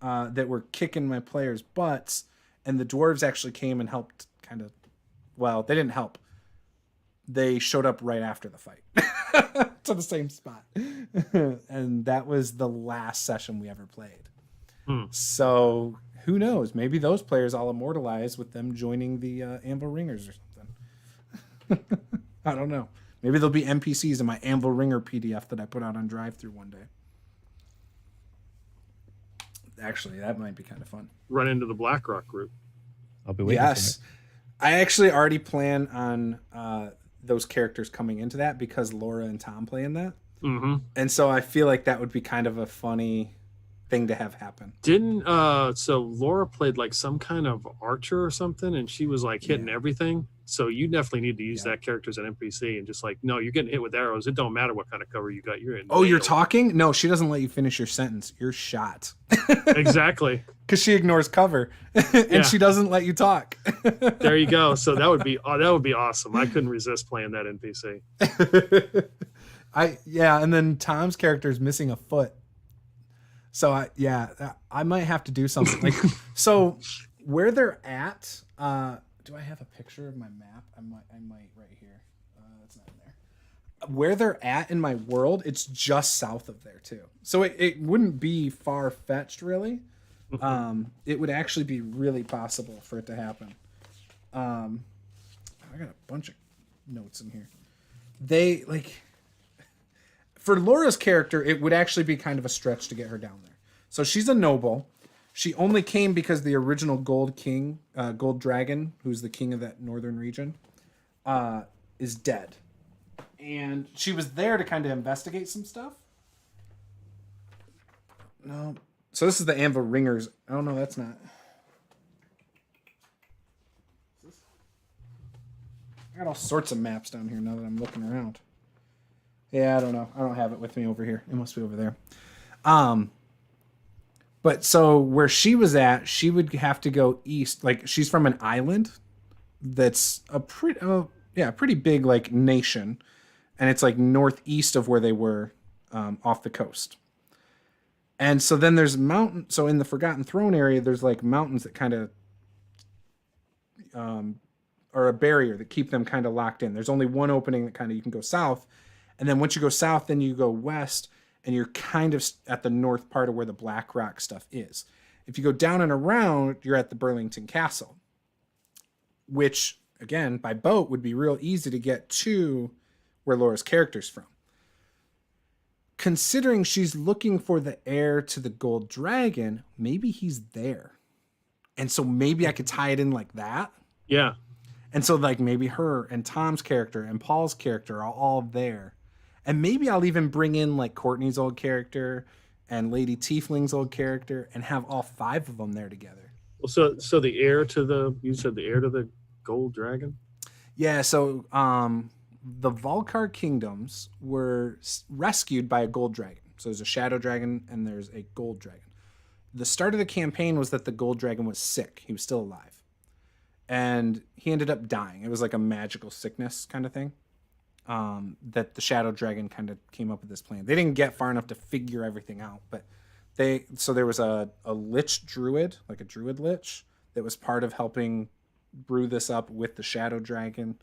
that were kicking my players' butts, and the dwarves actually came and helped kind of, well, they didn't help. They showed up right after the fight to the same spot. And that was the last session we ever played. So who knows? Maybe those players I'll immortalize with them joining the Anvil Ringers or something. I don't know. Maybe there'll be NPCs in my Anvil Ringer PDF that I put out on drive-thru one day. Actually, that might be kind of fun. Run into the BlackRock group. I'll be waiting. Yes. I actually already plan on those characters coming into that because Laura and Tom play in that. Mm-hmm. And so I feel like that would be kind of a funny thing to have happen. Didn't so Laura played like some kind of archer or something, and she was like hitting everything. So you definitely need to use that character as an NPC and just like, no, you're getting hit with arrows. It don't matter what kind of cover you got. You're in. Oh, you're talking? No, she doesn't let you finish your sentence. You're shot. Exactly. Because she ignores cover and she doesn't let you talk. There you go. So that would be awesome. I couldn't resist playing that NPC. And then Tom's character is missing a foot. So I might have to do something like so where they're at. Do I have a picture of my map? I might right here. It's not in there. Where they're at in my world, it's just south of there too. So it wouldn't be far fetched really. It would actually be really possible for it to happen. I got a bunch of notes in here. They like. For Laura's character, it would actually be kind of a stretch to get her down there. So she's a noble. She only came because the original Gold Dragon, who's the king of that northern region, is dead. And she was there to kind of investigate some stuff. No. So this is the Anvil Ringers. Oh, no, that's not. I got all sorts of maps down here now that I'm looking around. Yeah, I don't know. I don't have it with me over here. It must be over there. But so where she was at, she would have to go east. Like she's from an island that's a pretty big like nation, and it's like northeast of where they were, off the coast. And so then there's mountain. So in the Forgotten Throne area, there's like mountains that kind of are a barrier that keep them kind of locked in. There's only one opening that kind of you can go south. And then once you go south, then you go west, and you're kind of at the north part of where the Black Rock stuff is. If you go down and around, you're at the Burlington Castle, which, again, by boat would be real easy to get to where Laura's character's from. Considering she's looking for the heir to the Gold Dragon, maybe he's there. And so maybe I could tie it in like that. Yeah. And so like maybe her and Tom's character and Paul's character are all there. And maybe I'll even bring in like Courtney's old character and Lady Tiefling's old character and have all 5 of them there together. Well, so the heir to the Gold Dragon? Yeah, so the Volcar kingdoms were rescued by a gold dragon. So there's a shadow dragon and there's a gold dragon. The start of the campaign was that the gold dragon was sick. He was still alive. And he ended up dying. It was like a magical sickness kind of thing. That the shadow dragon kind of came up with this plan. They didn't get far enough to figure everything out, but so there was a lich druid, like a druid lich, that was part of helping brew this up with the shadow dragon.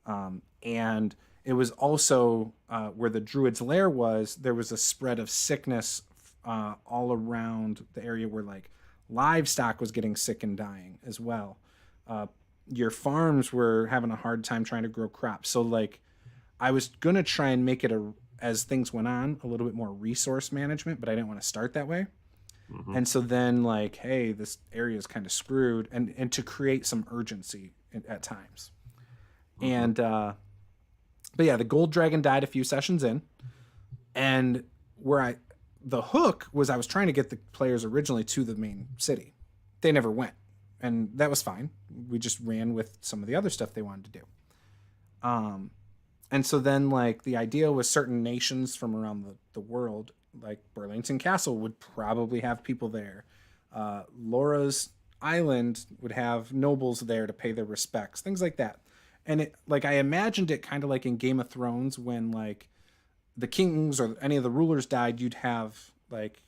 And it was also where the druid's lair was, there was a spread of sickness all around the area where like livestock was getting sick and dying as well. Your farms were having a hard time trying to grow crops. So like I was going to try and make it as things went on, a little bit more resource management, but I didn't want to start that way. And so then like, hey, this area is kind of screwed, and to create some urgency at times. And, but yeah, the gold dragon died a few sessions in, and the hook was I was trying to get the players originally to the main city. They never went, and that was fine. We just ran with some of the other stuff they wanted to do. And so then like the idea was certain nations from around the world, like Burlington Castle would probably have people there. Laura's Island would have nobles there to pay their respects, things like that. And it, like, I imagined it kind of like in Game of Thrones when like the kings or any of the rulers died, you'd have like,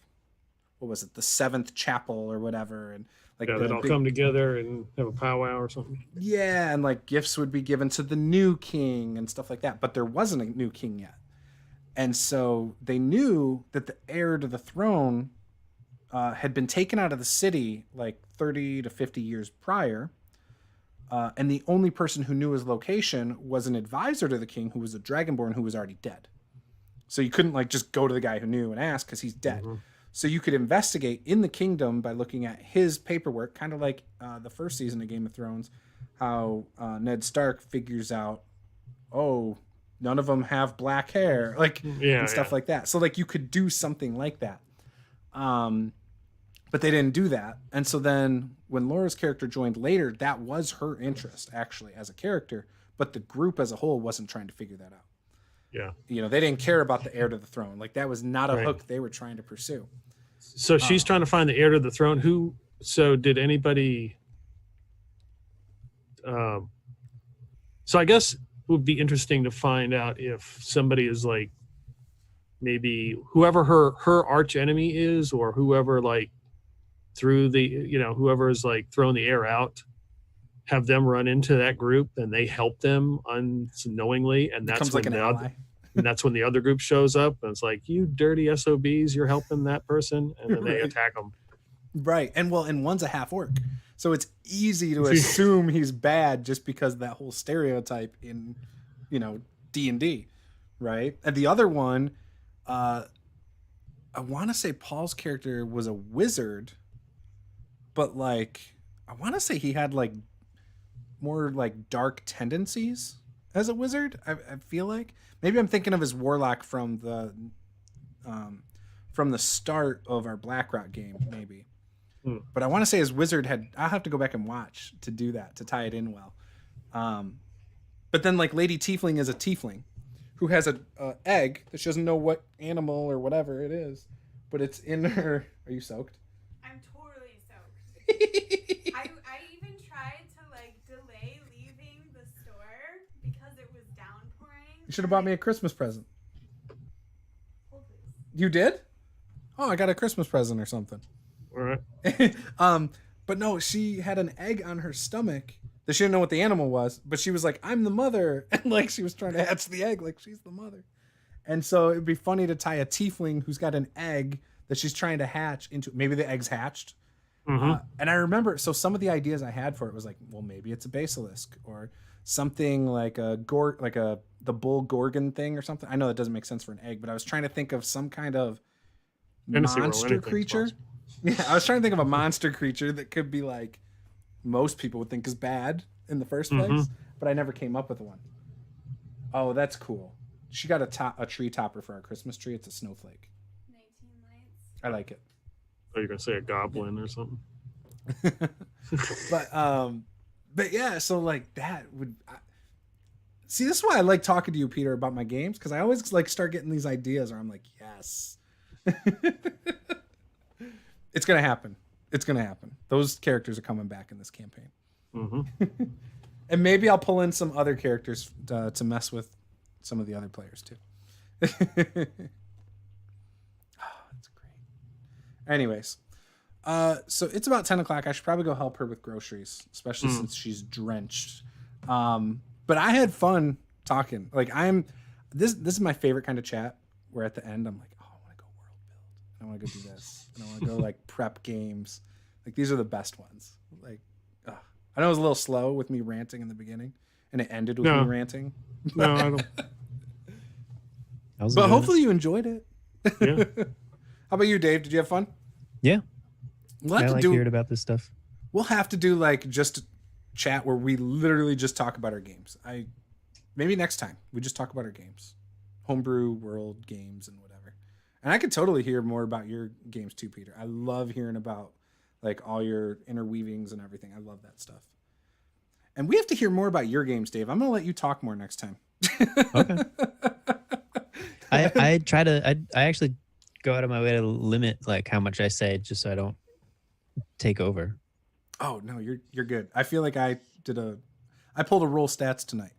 what was it? The seventh chapel or whatever. And like, they'd all come together and have a powwow or something. Yeah. And like gifts would be given to the new king and stuff like that. But there wasn't a new king yet. And so they knew that the heir to the throne had been taken out of the city like 30 to 50 years prior. And the only person who knew his location was an advisor to the king who was a dragonborn who was already dead. So you couldn't like just go to the guy who knew and ask because he's dead. So you could investigate in the kingdom by looking at his paperwork, kind of like the first season of Game of Thrones, how Ned Stark figures out, oh, none of them have black hair, like and stuff like that. So like you could do something like that. But they didn't do that. And so then when Laura's character joined later, that was her interest actually as a character, but the group as a whole wasn't trying to figure that out. Yeah. You know, they didn't care about the heir to the throne. Like that was not a hook they were trying to pursue. So she's trying to find the heir to the throne. So did anybody, so I guess it would be interesting to find out if somebody is like, maybe whoever her arch enemy is, or whoever like threw whoever is like throwing the heir out, have them run into that group and they help them unknowingly, and that's when and that's when the other group shows up and it's like, you dirty SOBs, you're helping that person, and then they attack them. Right. And one's a half orc, so it's easy to assume he's bad just because of that whole stereotype in D&D, right? And the other one, I want to say Paul's character was a wizard, but like I want to say he had like more like dark tendencies as a wizard. I feel like maybe I'm thinking of his warlock from the start of our Blackrock game, maybe. But I want to say his wizard I'll have to go back and watch to do that, to tie it in well. But then like Lady Tiefling is a tiefling who has a egg that she doesn't know what animal or whatever it is, but it's in her. Are you soaked? I'm totally soaked. I even tried to like delay leaving the store because it was downpouring. You should have bought me a Christmas present. Hold please. You did? Oh, I got a Christmas present or something. All right. But no, she had an egg on her stomach that she didn't know what the animal was, but she was like, I'm the mother. And like she was trying to hatch the egg like she's the mother. And so it'd be funny to tie a tiefling who's got an egg that she's trying to hatch into. Maybe the egg's hatched. And I remember, so some of the ideas I had for it was like, well, maybe it's a basilisk or something like the bull gorgon thing or something. I know that doesn't make sense for an egg, but I was trying to think of some kind of monster creature. Yeah, I was trying to think of a monster creature that could be like most people would think is bad in the first place, but I never came up with one. Oh, that's cool. She got a tree topper for our Christmas tree. It's a snowflake. 19 lights. I like it. Oh, you're gonna say a goblin or something? But yeah, so like that would see. This is why I like talking to you, Peter, about my games, because I always like start getting these ideas, where I'm like, yes, it's gonna happen. It's gonna happen. Those characters are coming back in this campaign, and maybe I'll pull in some other characters to mess with some of the other players too. That's great. Anyways, so it's about 10 o'clock. I should probably go help her with groceries, especially since she's drenched. But I had fun talking. Like this is my favorite kind of chat, where at the end I'm like, oh, I want to go world build. I want to go do this. And I want to go like prep games. Like these are the best ones. Like, I know it was a little slow with me ranting in the beginning, and it ended with me ranting. No, I don't. But hopefully you enjoyed it. Yeah. How about you, Dave? Did you have fun? Yeah. We'll I have to like do. hearing about this stuff. We'll have to do like just a chat where we literally just talk about our games. Maybe next time we just talk about our games, homebrew world games and whatever. And I could totally hear more about your games too, Peter. I love hearing about like all your interweavings and everything. I love that stuff. And we have to hear more about your games, Dave. I'm gonna let you talk more next time. Okay. I try to. I actually go out of my way to limit like how much I say, just so I don't take over. Oh no, you're good. I feel like I pulled a roll stats tonight.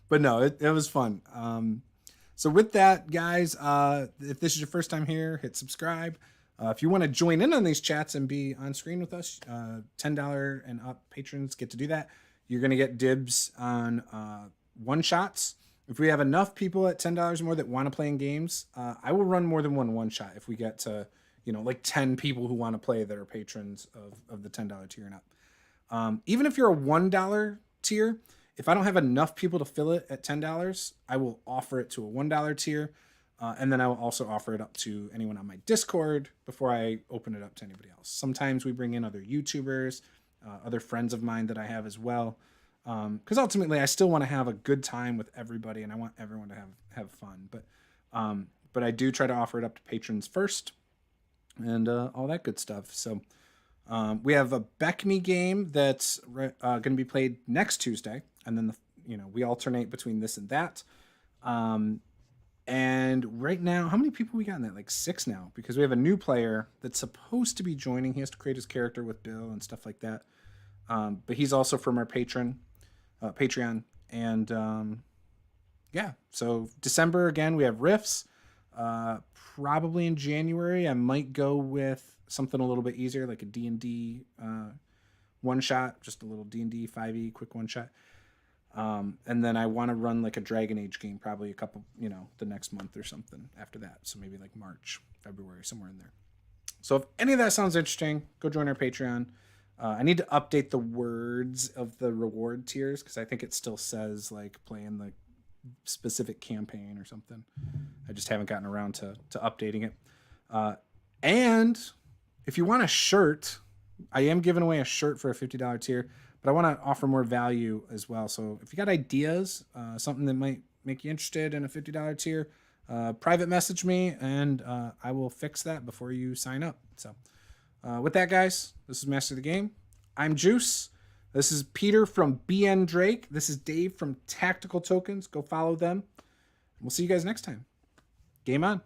But no, it was fun. So with that, guys, if this is your first time here, hit subscribe. If you want to join in on these chats and be on screen with us, $10 and up patrons get to do that. You're going to get dibs on one shots. If we have enough people at $10 or more that want to play in games, I will run more than one shot if we get to, like 10 people who want to play that are patrons of the $10 tier and up. Even if you're a $1 tier, if I don't have enough people to fill it at $10, I will offer it to a $1 tier. And then I will also offer it up to anyone on my Discord before I open it up to anybody else. Sometimes we bring in other YouTubers, other friends of mine that I have as well. Because ultimately I still want to have a good time with everybody and I want everyone to have fun. But I do try to offer it up to patrons first and all that good stuff. So we have a Beckme game that's going to be played next Tuesday. And then, we alternate between this and that. And right now, how many people we got in that? Like 6 now, because we have a new player that's supposed to be joining. He has to create his character with Bill and stuff like that. But he's also from our Patreon. And so December, again, we have Riffs. Probably in January, I might go with something a little bit easier, like a D&D one shot, just a little D&D 5e quick one shot. And then I want to run like a Dragon Age game, probably a couple, the next month or something after that. So maybe like March, February, somewhere in there. So if any of that sounds interesting, go join our Patreon. I need to update the words of the reward tiers because I think it still says like playing the specific campaign or something. I just haven't gotten around to updating it. And if you want a shirt, I am giving away a shirt for a $50 tier. But I want to offer more value as well. So if you got ideas, something that might make you interested in a $50 tier, private message me and I will fix that before you sign up. So with that, guys, this is Master of the Game. I'm Juice. This is Peter from BN Drake. This is Dave from Tactical Tokens. Go follow them. We'll see you guys next time. Game on.